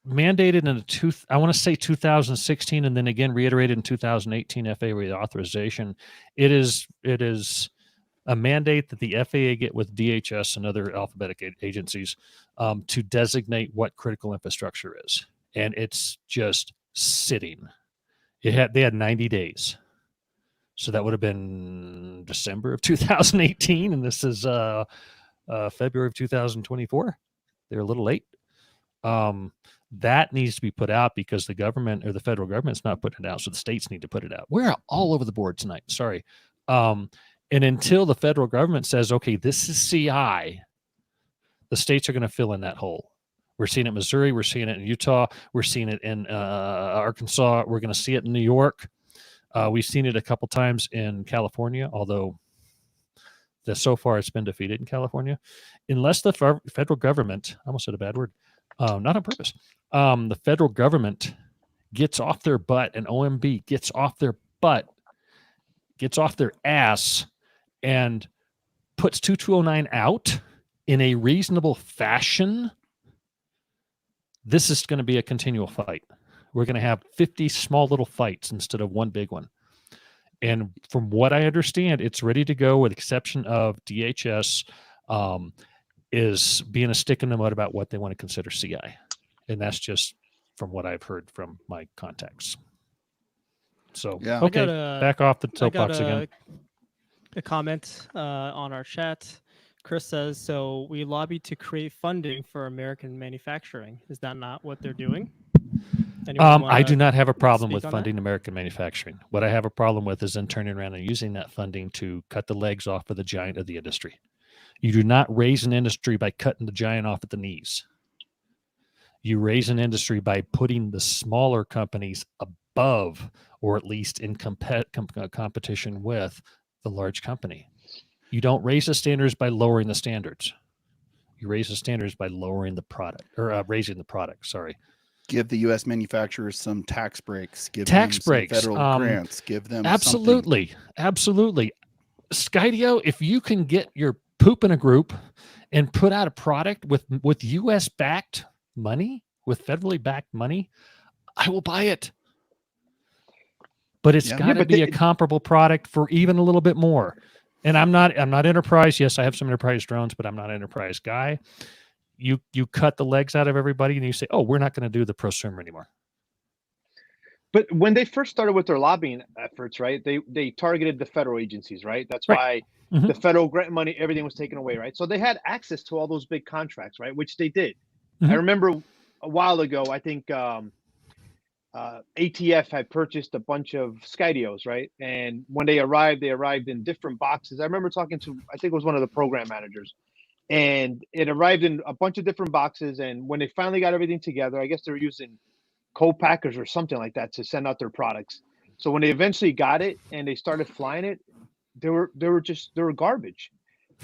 mandated in I want to say 2016, and then again reiterated in 2018 FAA reauthorization. It is a mandate that the FAA get with DHS and other alphabetic agencies to designate what critical infrastructure is, and it's just sitting. They had 90 days, so that would have been December of 2018, and this is February of 2024. They're a little late. That needs to be put out because the government, or the federal government's not putting it out, so the states need to put it out. We're all over the board tonight. Sorry. And until the federal government says, okay, this is CI, the states are going to fill in that hole. We're seeing it in Missouri. We're seeing it in Utah. We're seeing it in Arkansas. We're going to see it in New York. We've seen it a couple times in California, although so far it's been defeated in California. Unless the federal government, I almost said a bad word, not on purpose, the federal government gets off their butt, and OMB gets off their butt, gets off their ass, and puts 2209 out in a reasonable fashion, this is going to be a continual fight. We're going to have 50 small little fights instead of one big one. And from what I understand, it's ready to go with exception of DHS. is being a stick in the mud about what they want to consider CI. And that's just from what I've heard from my contacts. So, Yeah. okay, I got a- back off the I got soapbox again. a comment on our chat. Chris says, so we lobbied to create funding for American manufacturing. Is that not what they're doing? Anyone I do wanna not have a problem speak with on that? funding American manufacturing. What I have a problem with is then turning around and using that funding to cut the legs off of the giant of the industry. You do not raise an industry by cutting the giant off at the knees. You raise an industry by putting the smaller companies above, or at least in competition with, the large company. You don't raise the standards by lowering the standards. You raise the standards by lowering the product, or raising the product. Sorry. Give the U.S. manufacturers some tax breaks. Give Tax them some breaks, federal grants. Give them something. Absolutely. Skydio, if you can get your poop in a group and put out a product with U.S. backed money, with federally backed money, I will buy it. But it's Yeah. got to be a comparable product for even a little bit more. And I'm not enterprise. Yes, I have some enterprise drones, but I'm not an enterprise guy. You cut the legs out of everybody and you say, oh, we're not going to do the prosumer anymore. But when they first started with their lobbying efforts, right, they targeted the federal agencies, right? That's Right. why Mhm. the federal grant money, everything was taken away, right? So they had access to all those big contracts, right? Which they did. I Mhm. remember a while ago, I think ATF had purchased a bunch of Skydios, right? And when they arrived in different boxes. I remember talking to, I think it was one of the program managers, and it arrived in a bunch of different boxes. And when they finally got everything together, I guess they were using co-packers or something like that to send out their products. So when they eventually got it and they started flying it, they were garbage.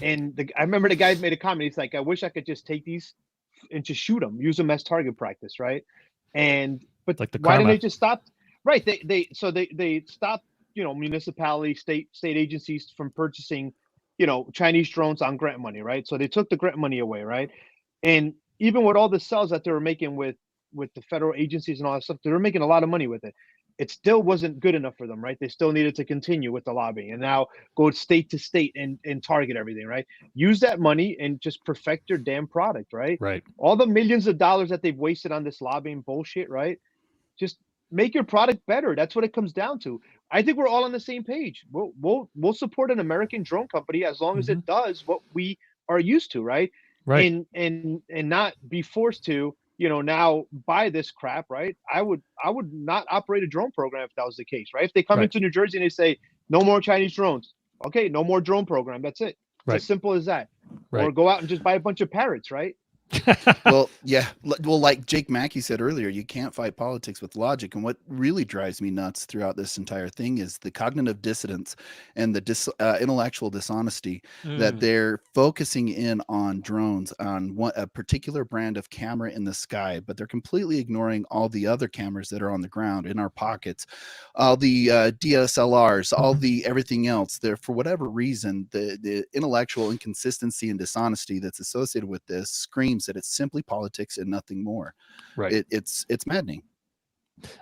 And I remember the guy made a comment. He's like, "I wish I could just take these and just shoot them, use them as target practice, right?" But Like the why didn't karma. they just stop? Right, they stopped, municipality, state agencies from purchasing, Chinese drones on grant money, right? So they took the grant money away, right? And even with all the sales that they were making with the federal agencies and all that stuff, they were making a lot of money with it. It still wasn't good enough for them, right? They still needed to continue with the lobbying and now go state to state and target everything, right? Use that money and just perfect your damn product, right? Right. All the millions of dollars that they've wasted on this lobbying bullshit, right? Just make your product better. That's what it comes down to. I think we're all on the same page. We'll support an American drone company as long as it does what we are used to, right? Right. And not be forced to, now buy this crap, right? I would not operate a drone program if that was the case, right? If they come Right. into New Jersey and they say no more Chinese drones, okay, no more drone program. That's it. It's Right. as simple as that. Right. Or go out and just buy a bunch of parrots, right? Well, yeah. Well, like Jake Mackey said earlier, you can't fight politics with logic. And what really drives me nuts throughout this entire thing is the cognitive dissonance and the intellectual dishonesty that they're focusing in on drones, on a particular brand of camera in the sky, but they're completely ignoring all the other cameras that are on the ground, in our pockets, all the DSLRs, all the everything else. There, for whatever reason, the intellectual inconsistency and dishonesty that's associated with this screams that it's simply politics and nothing more. Right. It's maddening.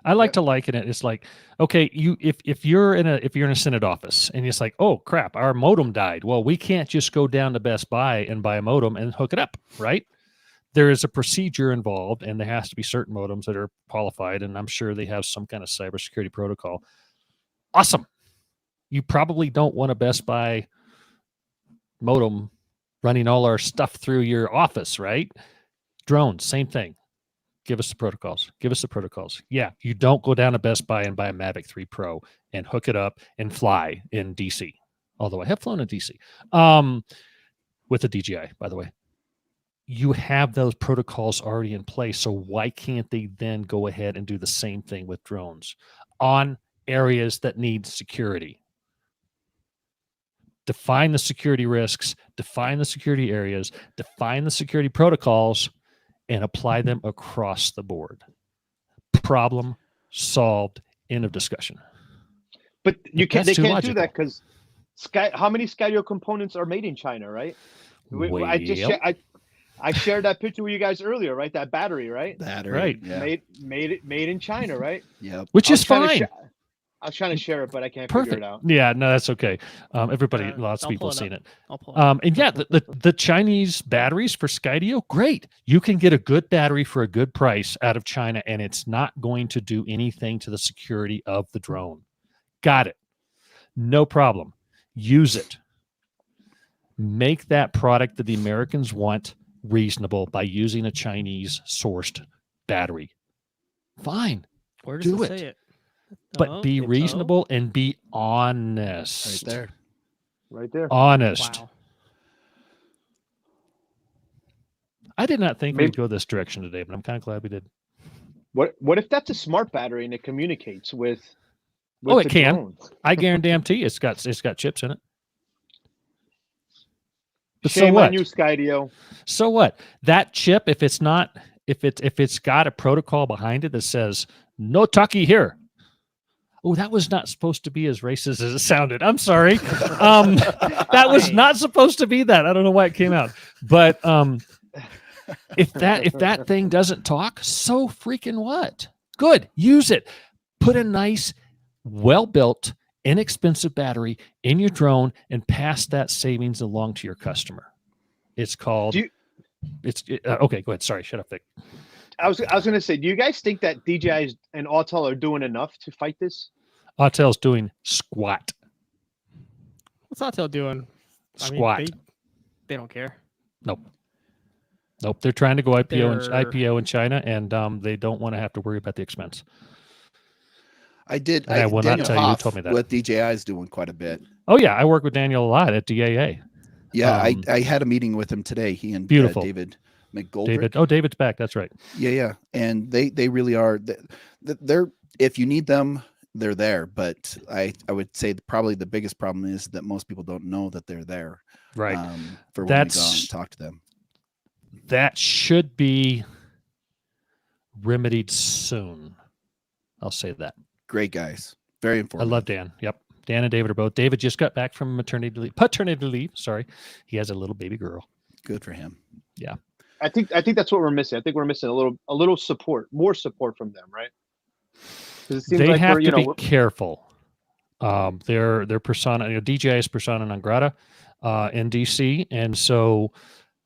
I like to liken it. It's like, okay, if you're in a Senate office and it's like, oh crap, our modem died. Well, we can't just go down to Best Buy and buy a modem and hook it up, right? There is a procedure involved, and there has to be certain modems that are qualified, and I'm sure they have some kind of cybersecurity protocol. Awesome. You probably don't want a Best Buy modem running all our stuff through your office, right? Drones, same thing. Give us the protocols. Give us the protocols. Yeah, you don't go down to Best Buy and buy a Mavic 3 Pro and hook it up and fly in DC. Although I have flown in DC with a DJI, by the way. You have those protocols already in place. So why can't they then go ahead and do the same thing with drones on areas that need security? Define the security risks, define the security areas, define the security protocols, and apply them across the board. Problem solved. End of discussion. But they can't logical. do that because how many Skydio components are made in China, right? I shared that picture with you guys earlier, right? That battery, right? Battery, right? Yeah. Made in China, right? Yep. Which is fine. I was trying to share it, but I can't Perfect. figure it out. Yeah, no, that's okay. Everybody, lots of I'll people pull have it seen up. it. I'll pull it up. And yeah, the Chinese batteries for Skydio, great. You can get a good battery for a good price out of China, and it's not going to do anything to the security of the drone. Got it. No problem. Use it. Make that product that the Americans want reasonable by using a Chinese sourced battery. Fine. Where does do it it. say it? But Oh, be oh, reasonable and be honest. Right there. Right there. Honest. Wow. I did not think Maybe- we'd go this direction today, but I'm kind of glad we did. What if that's a smart battery and it communicates with Oh, it the can. drone? I guarantee it's got chips in it. But Shame so what? on you, Skydio. So what? That chip, if it's got a protocol behind it that says no talkie here. Oh, that was not supposed to be as racist as it sounded. I'm sorry. That was not supposed to be that. I don't know why it came out. But if that thing doesn't talk, so freaking what? Good. Use it. Put a nice, well-built, inexpensive battery in your drone and pass that savings along to your customer. It's called. Okay. Go ahead. Sorry. Shut up, Vic. I was going to say, do you guys think that DJI and Autel are doing enough to fight this? Autel's doing squat. What's Autel doing? Squat. They don't care. Nope. They're trying to go They're- IPO in China, and they don't want to have to worry about the expense. And I will not Daniel tell you who Hoff told me that. with DJI is doing quite a bit. Oh yeah, I work with Daniel a lot at DAA. Yeah, I had a meeting with him today. He and Beautiful. David McGoldrick. David's back. That's right. Yeah, and they really are. They're if you need them, they're there. But I would say probably the biggest problem is that most people don't know that they're there. Right. For when we go out and talk to them. That should be remedied soon. I'll say that. Great guys. Very I informative. love Dan. Yep. Dan and David are both. David just got back from paternity leave. Sorry. He has a little baby girl. Good for him. Yeah. I think that's what we're missing. I think we're missing a little support, more support from them, right? 'Cause it seems They like have we're, to you know, be we're- their persona, DJI is persona non grata in DC, and so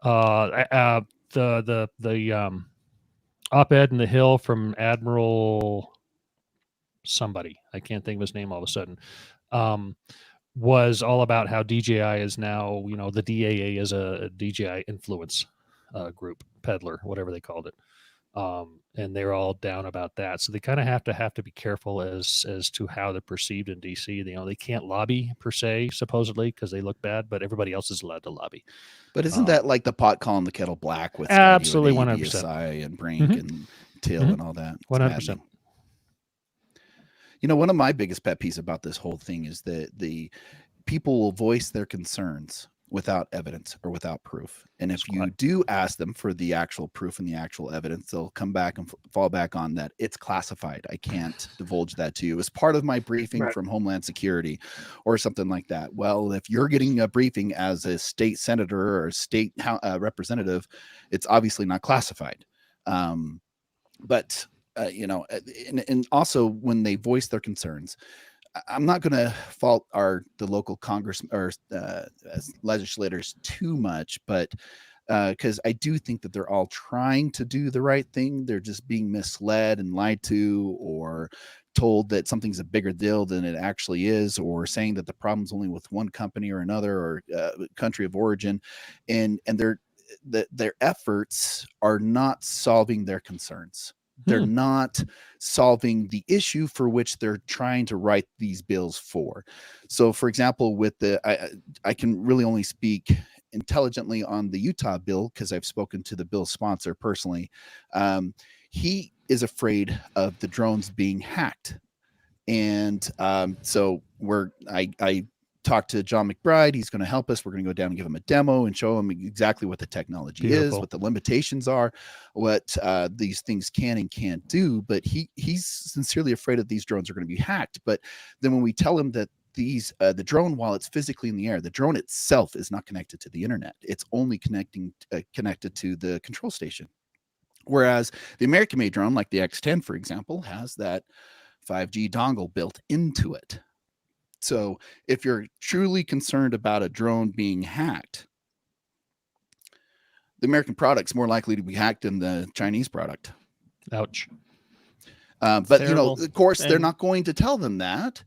the op-ed in the Hill from Admiral somebody, I can't think of his name all of a sudden, was all about how DJI is now, the DAA is a DJI influence group, peddler, whatever they called it. And they're all down about that. So they kind of have to be careful as to how they're perceived in DC. They can't lobby per se, supposedly, because they look bad, but everybody else is allowed to lobby. But isn't that like the pot calling the kettle black with Absolutely, Skydio and 100%. ABSI and Brink Mhm. and Till Mhm. and all that? It's 100%. maddening. One of my biggest pet peeves about this whole thing is that the people will voice their concerns without evidence or without proof. And if you do ask them for the actual proof and the actual evidence, they'll come back and fall back on that. It's classified. I can't divulge that to you. As part of my briefing from Homeland Security or something like that. Well, if you're getting a briefing as a state senator or state representative, it's obviously not classified. And also when they voice their concerns, I'm not going to fault the local Congress or legislators too much, but because I do think that they're all trying to do the right thing. They're just being misled and lied to, or told that something's a bigger deal than it actually is, or saying that the problem's only with one company or another or country of origin, and their efforts are not solving their concerns. They're not solving the issue for which they're trying to write these bills for. So, for example, with I can really only speak intelligently on the Utah bill because I've spoken to the bill sponsor personally. He is afraid of the drones being hacked. And so I talked to John McBride. He's going to help us. We're going to go down and give him a demo and show him exactly what the technology is, what the limitations are, what these things can and can't do. But he's sincerely afraid that these drones are going to be hacked. But then when we tell him that the drone, while it's physically in the air, the drone itself is not connected to the internet. It's only connected to the control station. Whereas the American-made drone, like the X10, for example, has that 5G dongle built into it. So if you're truly concerned about a drone being hacked, the American product's more likely to be hacked than the Chinese product. Ouch. But terrible. of course, they're And- not going to tell them that.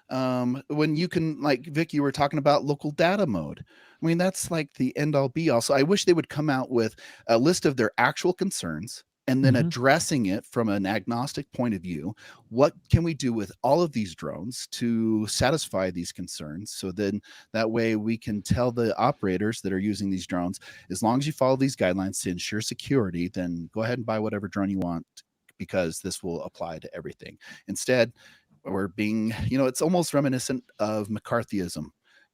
When you can, like Vic, you were talking about local data mode. I mean, that's like the end all be all. So I wish they would come out with a list of their actual concerns and then addressing it from an agnostic point of view. What can we do with all of these drones to satisfy these concerns? So then that way we can tell the operators that are using these drones, as long as you follow these guidelines to ensure security, then go ahead and buy whatever drone you want, because this will apply to everything. Instead, we're being, it's almost reminiscent of McCarthyism.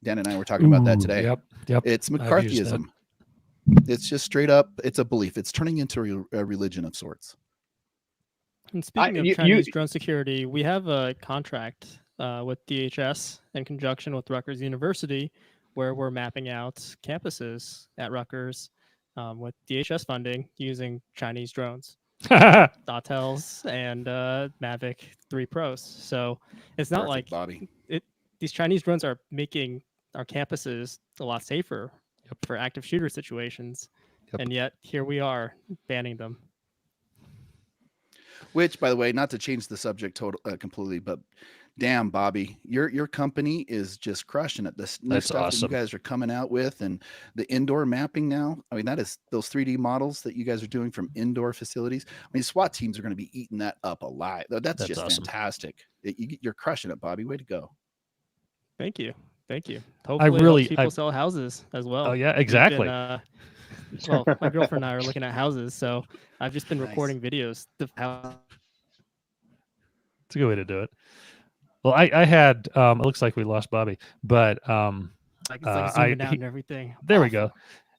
Dan and I were talking about that today. Yep. It's I've used that. McCarthyism. It's just straight up, it's a belief. It's turning into a religion of sorts. And speaking of Chinese drone security, we have a contract with DHS in conjunction with Rutgers University, where we're mapping out campuses at Rutgers with DHS funding using Chinese drones, Dautels and Mavic 3 Pros. So it's not Perfect, like Bobby. These Chinese drones are making our campuses a lot safer for active shooter situations. And yet here we are banning them. Which, by the way, not to change the subject completely, but damn, Bobby, your company is just crushing it. This new That's stuff awesome. that you guys are coming out with, and the indoor mapping now. I mean, that is those 3D models that you guys are doing from indoor facilities. I mean, SWAT teams are going to be eating that up alive. That's just awesome. fantastic. You're crushing it, Bobby. Way to go. Thank you. Hopefully, it helps people sell houses as well. Oh yeah, exactly. Well, my girlfriend and I are looking at houses, so I've just been recording videos of how. It's a good way to do it. Well, I had it looks like we lost Bobby, but zooming out and everything. There we go.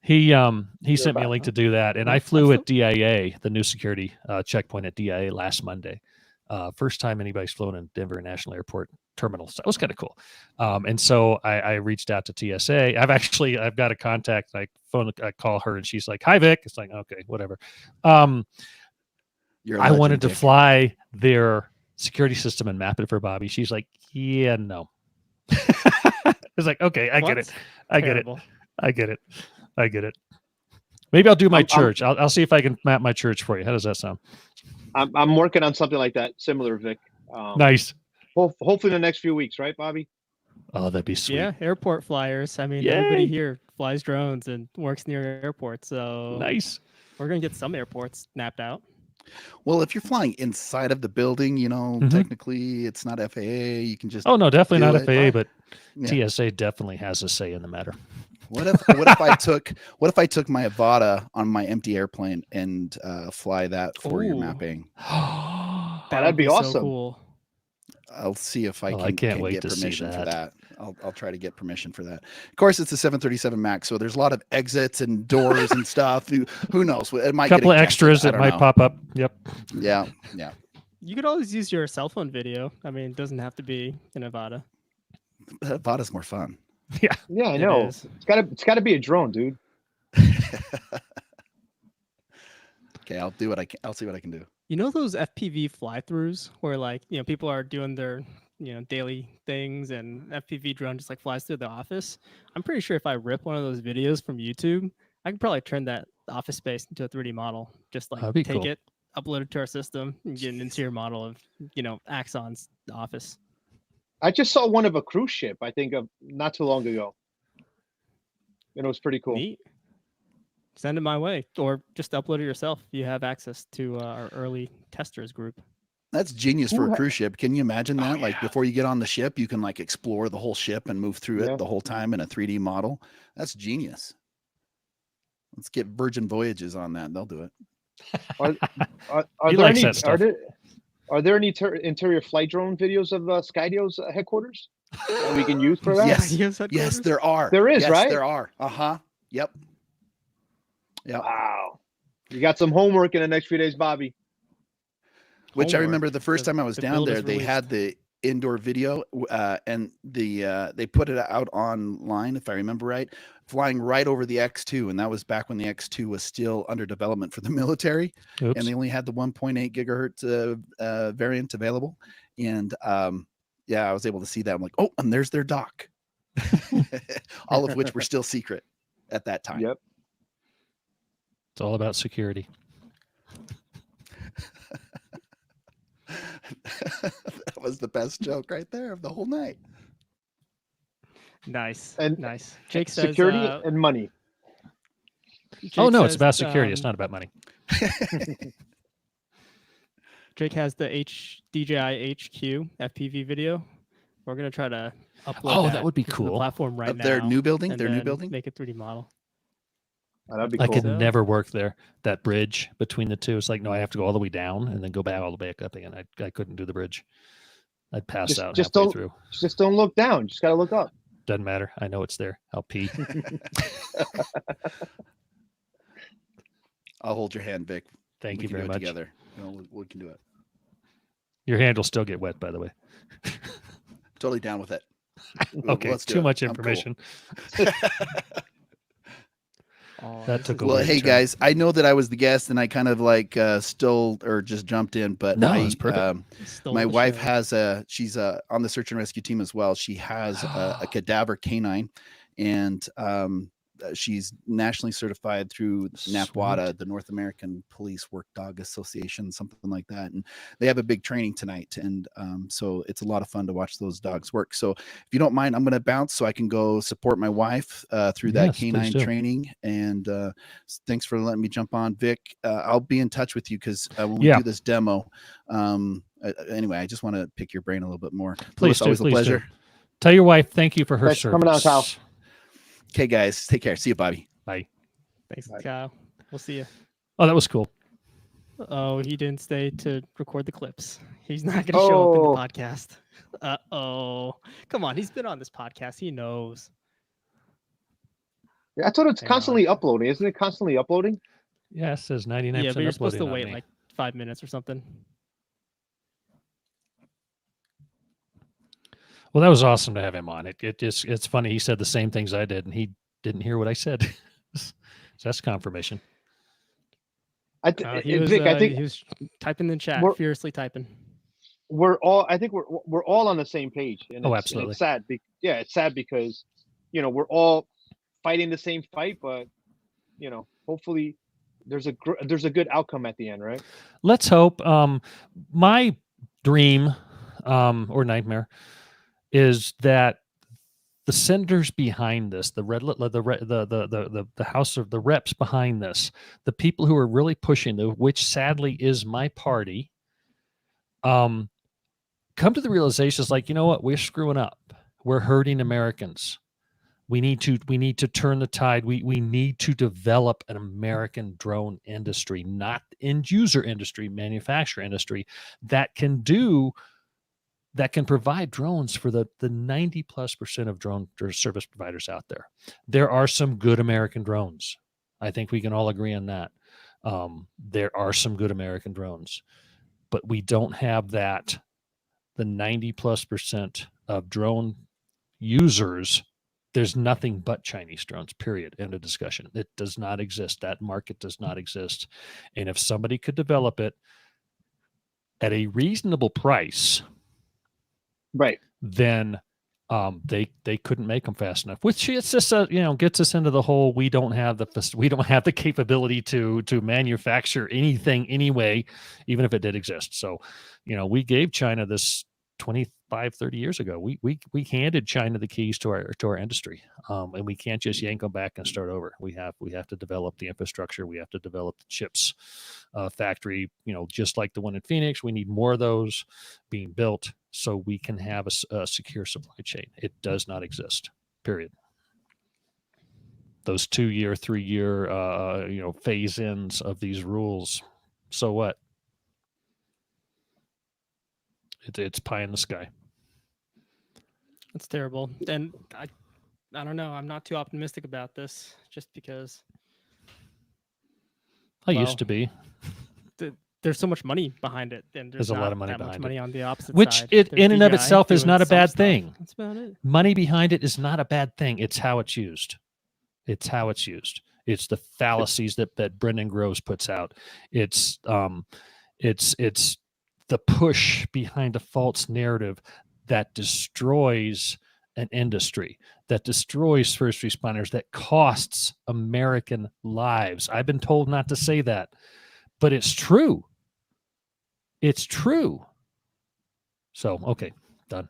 He sent me a link to do that, and I flew at DIA, the new security checkpoint at DIA last Monday. First time anybody's flown in Denver National Airport terminal. So that was kind of cool. And so I reached out to TSA. I've got a contact. I call her, and she's like, "Hi, Vic." It's like, okay, whatever. I wanted to fly their security system and map it for Bobby. She's like, "Yeah, no." It's like, okay, I get it. I get it. Maybe I'll do my church. I'll see if I can map my church for you. How does that sound? I'm working on something like that, similar, Vic. Nice. Hopefully in the next few weeks, right, Bobby? Oh, that'd be sweet. Yeah, airport flyers. I mean, everybody here flies drones and works near airports, so nice. We're gonna get some airports mapped out. Well, if you're flying inside of the building, technically it's not FAA. You can just no, definitely not FAA, but TSA definitely has a say in the matter. What if I took my Avata on my empty airplane and fly that for your mapping? That'd be awesome. So cool. I'll see if I can't wait get to permission see for that. I'll try to get permission for that. Of course, it's a 737 MAX, so there's a lot of exits and doors and stuff. Who knows? It might couple of get extras that might pop up. Yep. Yeah. You could always use your cell phone video. I mean, it doesn't have to be in Avata. Avata's more fun. Yeah, I know. It's gotta be a drone, dude. Okay, I'll do what I can. I'll see what I can do. You know those FPV fly-throughs where people are doing their daily things and FPV drone just flies through the office? I'm pretty sure if I rip one of those videos from YouTube, I could probably turn that office space into a 3D model. Just take cool. it, upload it to our system, and get an interior model of Axon's office. I just saw one of a cruise ship, I think, of not too long ago. And it was pretty cool. Neat. Send it my way, or just upload it yourself if you have access to our early testers group. That's genius for a cruise ship. Can you imagine that? Before you get on the ship, you can explore the whole ship and move through it the whole time in a 3D model. That's genius. Let's get Virgin Voyages on that. They'll do it. Are there any interior flight drone videos of Skydio's headquarters that we can use for that? Yes, there are. There is, right? There are. Yep. Wow. You got some homework in the next few days, Bobby. I remember the first time I was down there, they had the indoor video and they put it out online, if I remember right, flying right over the X2. And that was back when the X2 was still under development for the military. Oops. And they only had the 1.8 gigahertz variant available. And yeah, I was able to see that. I'm like, oh, and there's their dock. All of which were still secret at that time. Yep. It's all about security. That was the best joke right there of the whole night. Nice. And Nice. Jake says security and money. Oh Jake no, it's says, about security. It's not about money. Jake has the DJI HQ FPV video. We're gonna try to upload. That would be to the cool. platform right Of now. their new building, and their new then building. Make a 3D model. Oh, that'd be I cool. could So- never work there. That bridge between the two. It's like, no, I have to go all the way down and then go back all the way up again. I couldn't do the bridge. I'd pass Just- out just halfway don't- through. Just don't look down. Just gotta look up. Doesn't matter. I know it's there. I'll pee. I'll hold your hand, Vic. Thank We you can very do it much. Together. We can do it. Your hand will still get wet, by the way. Totally down with it. Okay, Let's do too it. much I'm cool. information. Oh, That this took is a Well, weird hey turn. guys, I know that I was the guest and I kind of like stole or just jumped in, but No, I, it's perfect. stole my the wife show. has she's on the search and rescue team as well. She has a cadaver canine, and she's nationally certified through NAPWADA, Sweet. the North American Police Work Dog Association, something like that. And they have a big training tonight, and so it's a lot of fun to watch those dogs work. So if you don't mind, I'm going to bounce so I can go support my wife through that Yes, please canine do. training. And thanks for letting me jump on, Vic. I'll be in touch with you because when we Yeah. do this demo, anyway, I just want to pick your brain a little bit more. Please Louis, do. always a Please pleasure. do. Tell your wife thank you for her Thanks for service. coming on, Kyle. Okay, guys, take care. See you, Bobby. Bye. Thanks, Bye. Kyle. We'll see you. Oh, that was cool. Oh, he didn't stay to record the clips. He's not going to show up in Oh. the podcast. Uh-oh. Come on, he's been on this podcast. He knows. I thought it's Hang on. constantly uploading. Isn't it constantly uploading? Yeah, it says 99% Yeah, but you're supposed to uploading on wait me. like 5 minutes or something. Well, that was awesome to have him on. It's funny. He said the same things I did, and he didn't hear what I said. So that's confirmation. He was, Vic, I think he was typing in chat, We're- furiously typing. we're all. I think we're all on the same page. And Oh, it's, absolutely. And it's sad. It's sad because we're all fighting the same fight, but hopefully there's a good outcome at the end, right? Let's hope. My dream or nightmare is that the senators behind this, the House of the Reps behind this, the people who are really pushing, which sadly is my party, come to the realization is like, you know what, we're screwing up. We're hurting Americans. We need to turn the tide. We need to develop an American drone industry, not end user industry, manufacturer industry that can provide drones for the 90+% of drone service providers out there. There are some good American drones. I think we can all agree on that. There are some good American drones, but we don't have that. The 90+% of drone users, there's nothing but Chinese drones, period. End of discussion. It does not exist. That market does not exist. And if somebody could develop it at a reasonable price, Right. then they couldn't make them fast enough. Which it's just gets us into the whole we don't have the capability to manufacture anything anyway, even if it did exist. So, we gave China this 25-30 years ago. We handed China the keys to our industry, and we can't just yank them back and start over. We have to develop the infrastructure. We have to develop the chips factory. Just like the one in Phoenix, we need more of those being built so we can have a secure supply chain. It does not exist. Period. Those 2-year, 3-year, phase ins of these rules. So what? It's pie in the sky. That's terrible. And I don't know. I'm not too optimistic about this just because I Well, used to be, there's so much money behind it. And There's there's a lot not of money that much behind it. money on the opposite which side. it There's in and of DJI itself is doing not a some bad stuff. thing. That's about it. Money behind it is not a bad thing. It's how it's used. It's how it's used. It's the fallacies that Brendan Groves puts out. It's the push behind a false narrative that destroys an industry, that destroys first responders, that costs American lives. I've been told not to say that, but it's true. It's true. So, okay, done.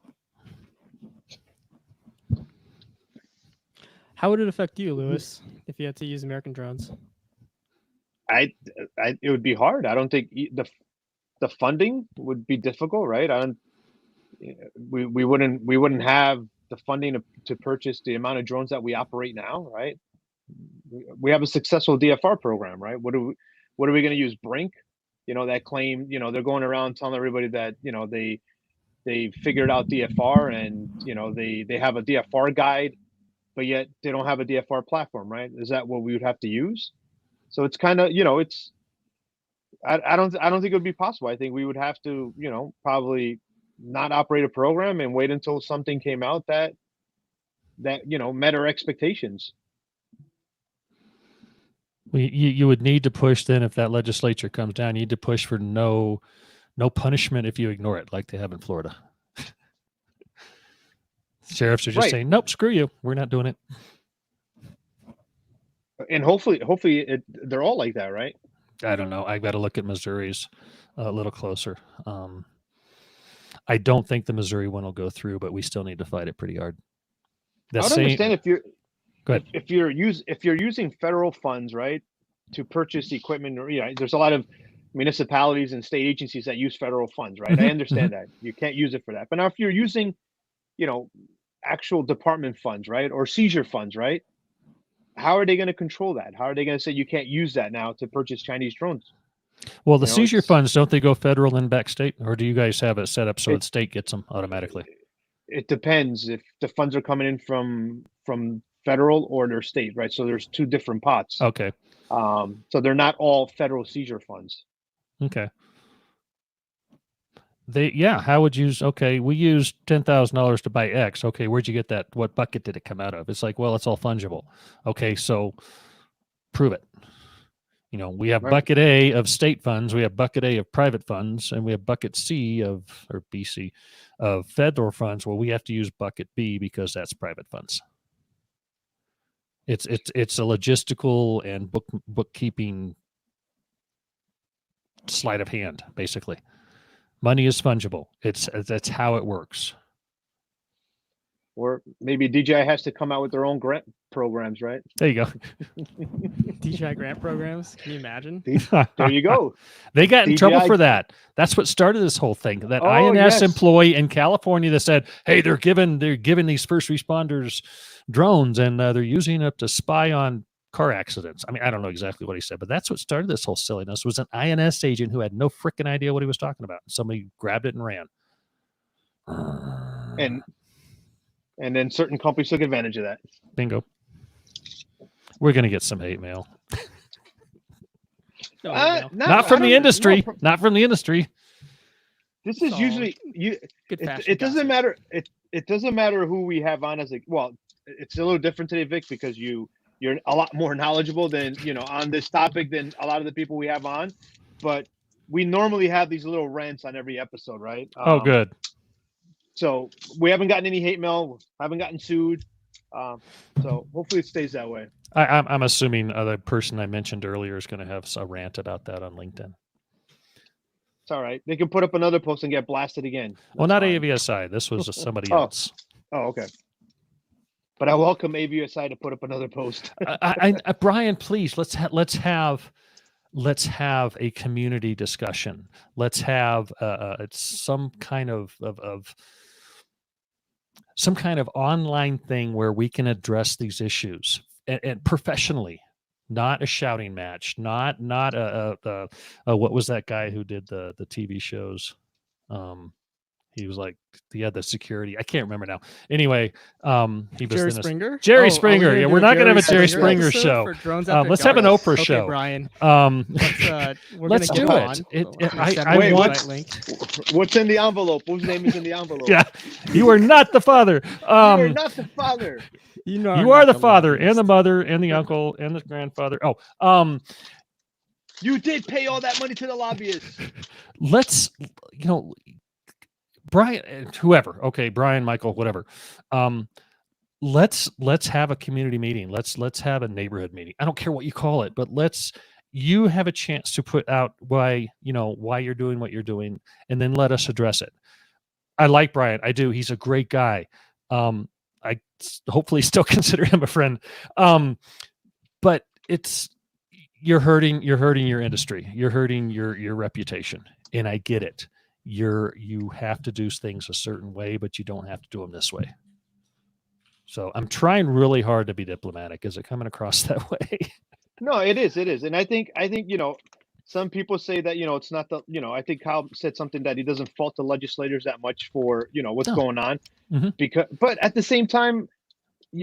How would it affect you, Lewis, if you had to use American drones? It would be hard. I don't think the funding would be difficult, right? We wouldn't have the funding to purchase the amount of drones that we operate now, right? We have a successful DFR program, right? What are we going to use? Brink, that claim, they're going around telling everybody that, they figured out DFR and, they have a DFR guide, but yet they don't have a DFR platform, right? Is that what we would have to use? So it's kind of, I don't think it would be possible. I think we would have to, probably not operate a program and wait until something came out that met our expectations. Well, you would need to push then, if that legislature comes down, you need to push for no punishment if you ignore it, like they have in Florida. Sheriffs are just saying, nope, screw you, we're not doing it. And hopefully they're all like that, right? I don't know. I got to look at Missouri's a little closer. I don't think the Missouri one will go through, but we still need to fight it pretty hard. I would understand if you're Go ahead. if you're using federal funds, right, to purchase equipment, or there's a lot of municipalities and state agencies that use federal funds, right? I understand that you can't use it for that. But now if you're using, actual department funds, right, or seizure funds, right, how are they going to control that? How are they going to say you can't use that now to purchase Chinese drones? Well, the seizure funds, don't they go federal and back state, or do you guys have it set up so the state gets them automatically? It depends if the funds are coming in from federal or their state, right? So there's two different pots. Okay. So they're not all federal seizure funds. Okay. How would you? Okay, we used $10,000 to buy X. Okay, where'd you get that? What bucket did it come out of? It's like, well, it's all fungible. Okay, so prove it. We have bucket A of state funds, we have bucket A of private funds, and we have bucket C or BC of federal funds. Well, we have to use bucket B because that's private funds. It's a logistical and bookkeeping sleight of hand, basically. Money is fungible. That's how it works. Or maybe DJI has to come out with their own grant programs, right? There you go. DJI grant programs. Can you imagine? There you go. They got in trouble for that. That's what started this whole thing. That INS employee in California that said, "Hey, they're giving these first responders drones and they're using it to spy on car accidents." I mean, I don't know exactly what he said, but that's what started this whole silliness. Was an INS agent who had no freaking idea what he was talking about. Somebody grabbed it and ran. And then certain companies took advantage of that. Bingo. We're going to get some hate mail. Not from the industry. Not from the industry. This is usually it doesn't matter. It doesn't matter who we have on as it's a little different today, Vic, because you're a lot more knowledgeable than on this topic than a lot of the people we have on. But we normally have these little rants on every episode, right? Oh, good. So we haven't gotten any hate mail, haven't gotten sued. So hopefully it stays that way. I'm assuming the person I mentioned earlier is going to have a rant about that on LinkedIn. It's all right. They can put up another post and get blasted again. Well, not AVSI. This was somebody else. Oh, okay. But I welcome AVSI to put up another post. Brian, please let's have a community discussion. Let's have some kind of online thing where we can address these issues and professionally, not a shouting match, not what was that guy who did the TV shows? He was like, the security. I can't remember now. Anyway, he was Jerry Springer. Jerry Springer. Yeah, we're not going to have a Jerry Springer show. Let's have an Oprah show. Brian. Let's do it. What's in the envelope? Whose name is in the envelope? Yeah, you are not the father. You are not the father. You are the father and the mother and the uncle and the grandfather. You did pay all that money to the lobbyists. Let's, you know, Brian, whoever, okay, Brian, Michael, whatever. Let's have a community meeting. Let's have a neighborhood meeting. I don't care what you call it, but you have a chance to put out why you're doing what you're doing, and then let us address it. I like Brian. I do. He's a great guy. I hopefully still consider him a friend. But you're hurting your industry. You're hurting your reputation. And I get it. You have to do things a certain way, but you don't have to do them this way. So I'm trying really hard to be diplomatic. Is it coming across that way? No, it is. And I think, some people say that, it's not I think Kyle said something that he doesn't fault the legislators that much for, what's No. going on. Mhm. But at the same time,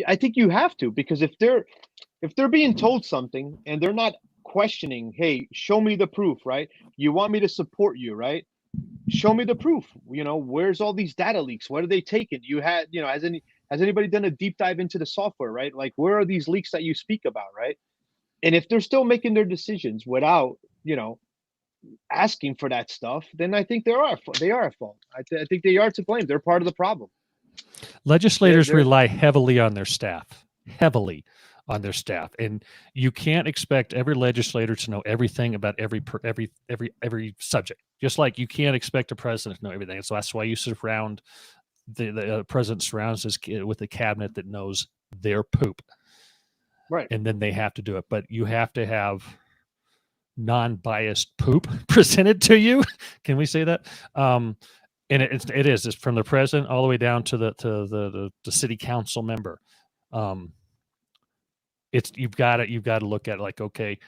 I think you have to, because if they're being told something and they're not questioning, hey, show me the proof, right? You want me to support you, right? Show me the proof. Where's all these data leaks? What are they taking? Has anybody done a deep dive into the software, right? Like, where are these leaks that you speak about, right? And if they're still making their decisions without, asking for that stuff, then I think they are at fault. I think they are to blame. They're part of the problem. Legislators They're- rely heavily on their staff, and you can't expect every legislator to know everything about every subject. Just like you can't expect a president to know everything. So that's why you surround the president surrounds with a cabinet that knows their poop, Right. and then they have to do it. But you have to have non-biased poop presented to you. Can we say that? And it's from the president all the way down to the city council member. You've got to look at it like, okay,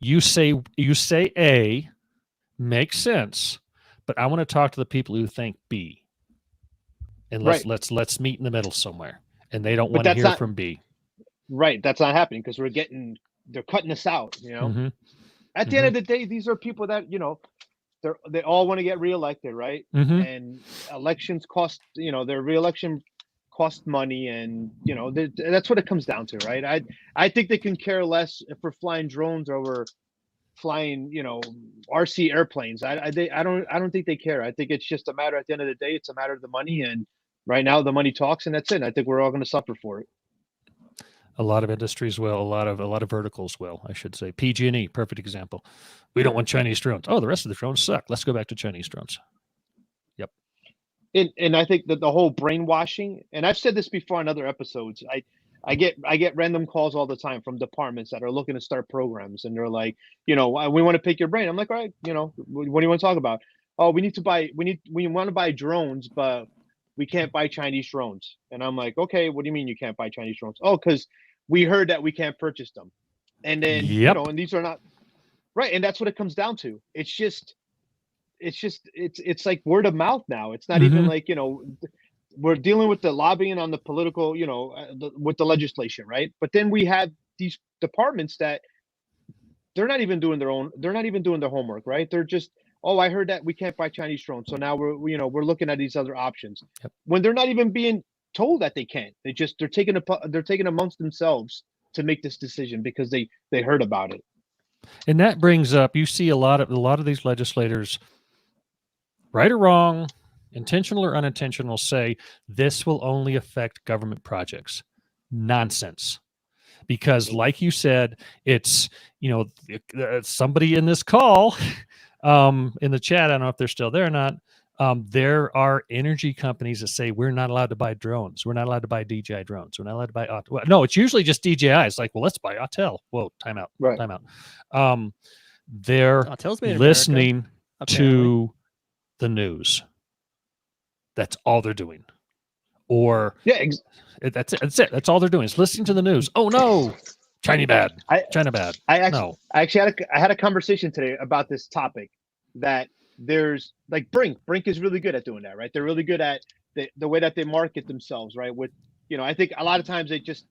you say A makes sense, but I want to talk to the people who think B, and let's meet in the middle somewhere. And they don't want to hear from B. Right. That's not happening because they're cutting us out. Mm-hmm. At the end of the day, these are people that they all want to get reelected, right? Mm-hmm. And elections cost, their reelection cost money, and that's what it comes down to, right? I think they can care less if we're flying drones or we're flying, RC airplanes. I don't think they care. I think it's just a matter, at the end of the day, it's a matter of the money, and right now the money talks, and that's it. I think we're all going to suffer for it. A lot of industries will, a lot of verticals will, I should say. PG&E, perfect example. We don't want Chinese drones. Oh, the rest of the drones suck. Let's go back to Chinese drones. Yep. And I think that the whole brainwashing, and I've said this before on other episodes, I get random calls all the time from departments that are looking to start programs, and they're like, we want to pick your brain. I'm like, all right, what do you want to talk about? Oh, we want to buy drones, but we can't buy Chinese drones. And I'm like, okay, what do you mean you can't buy Chinese drones? Oh, because we heard that we can't purchase them. And then, and these are not right. And that's what it comes down to. It's like word of mouth now. It's not even like, we're dealing with the lobbying on the political, with the legislation, right? But then we have these departments that they're not even doing their homework, right? They're just, oh, I heard that we can't buy Chinese drones, so now we're looking at these other options. Yep. When they're not even being told that they can't. They're taking amongst themselves to make this decision because they heard about it. And that brings up, you see a lot of these legislators, right or wrong, intentional or unintentional, say this will only affect government projects. Nonsense. Because like you said, it's, somebody in this call, in the chat, I don't know if they're still there or not. There are energy companies that say we're not allowed to buy drones. We're not allowed to buy DJI drones. We're not allowed to buy no, it's usually just DJI. It's like, well, let's buy Autel. Whoa, time out. Right. Time out. They're Autel's made in listening America, to the news. That's all they're doing. Or that's it. That's all they're doing is listening to the news. Oh no, China bad. China bad. I actually had a conversation today about this topic, that there's like Brink is really good at doing that, right? They're really good at the way that they market themselves, right? With, I think a lot of times they just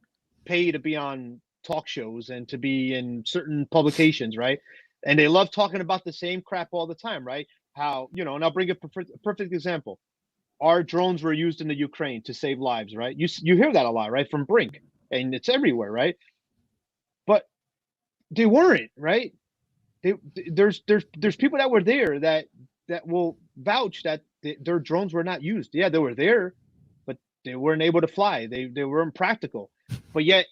pay to be on talk shows and to be in certain publications, right? And they love talking about the same crap all the time, right? How, and I'll bring a perfect example. Our drones were used in the Ukraine to save lives, right? You hear that a lot, right? From Brink, and it's everywhere, right? But they weren't, right? there's people that were there that will vouch that their drones were not used. Yeah, they were there, but they weren't able to fly. They were impractical. But yet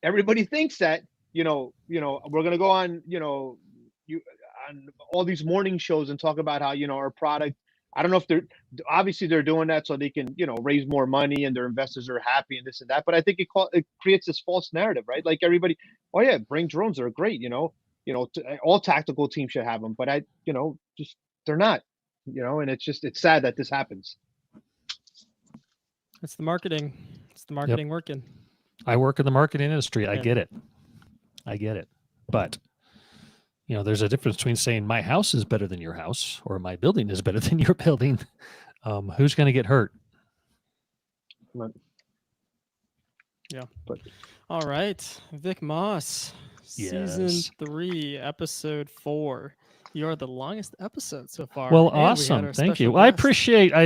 everybody thinks that we're gonna go on on all these morning shows and talk about how our product. I don't know if they're doing that so they can raise more money and their investors are happy and this and that. But I think it creates this false narrative, right? Like everybody, oh yeah, bring drones, they're great. All tactical teams should have them, but just they're not. And it's sad that this happens. It's the marketing. It's the marketing working. I work in the marketing industry. I Yeah. get it. But there's a difference between saying my house is better than your house or my building is better than your building. Who's going to get hurt? Yeah. But all right, Vic Moss, season Yes. 3, episode 4. You're the longest episode so far. Well, and we had awesome. our Thank you. special Well, I guest.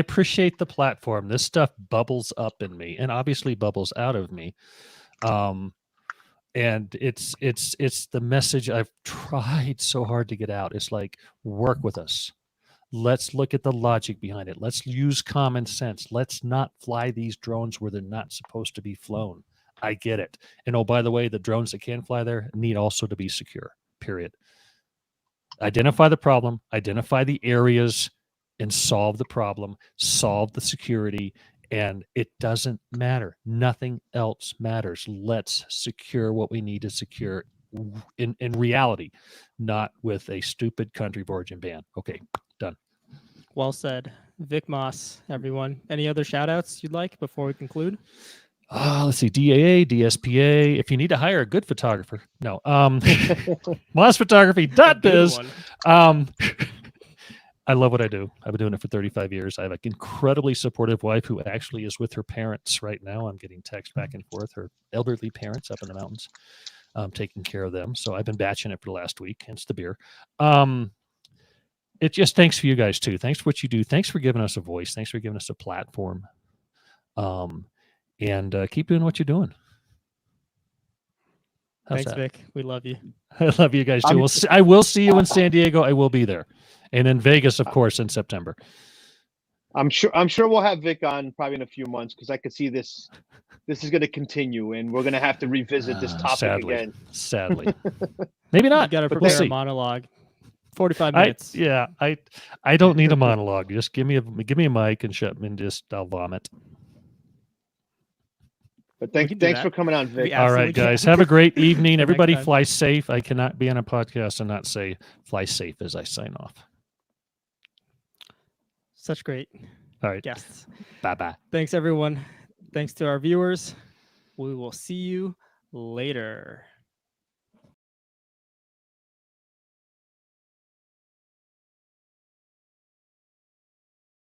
appreciate the platform. This stuff bubbles up in me and obviously bubbles out of me. And it's the message I've tried so hard to get out. It's like, work with us. Let's look at the logic behind it. Let's use common sense. Let's not fly these drones where they're not supposed to be flown. I get it. And oh, by the way, the drones that can fly there need also to be secure, period. Identify the problem, identify the areas, and solve the problem, solve the security, and it doesn't matter. Nothing else matters. Let's secure what we need to secure in reality, not with a stupid country of origin ban. Okay, done. Well said. Vic Moss, everyone. Any other shout outs you'd like before we conclude? Let's see, DAA, DSPA. If you need to hire a good photographer, no. Mossphotography.biz. Good one. I love what I do. I've been doing it for 35 years. I have an incredibly supportive wife who actually is with her parents right now. I'm getting text back and forth. Her elderly parents up in the mountains, taking care of them. So I've been batching it for the last week, hence the beer. It just thanks for you guys too. Thanks for what you do. Thanks for giving us a voice. Thanks for giving us a platform. And keep doing what you're doing. How's Thanks, that? Vic. We love you. I love you guys too. I will see you in San Diego. I will be there. And in Vegas, of course, in September. I'm sure we'll have Vic on probably in a few months because I could see this is going to continue and we're going to have to revisit this topic again. Sadly. Maybe You not. got to but prepare we'll a see. monologue. 45 minutes. I don't need a monologue. Just give me a mic and shut me and I'll vomit. But We can do thanks that. for coming on, Vic. We All right, absolutely guys. can. Have a great evening. Till next Everybody time. fly safe. I cannot be on a podcast and not say fly safe as I sign off. Such great All right. guests. Bye-bye. Thanks, everyone. Thanks to our viewers. We will see you later.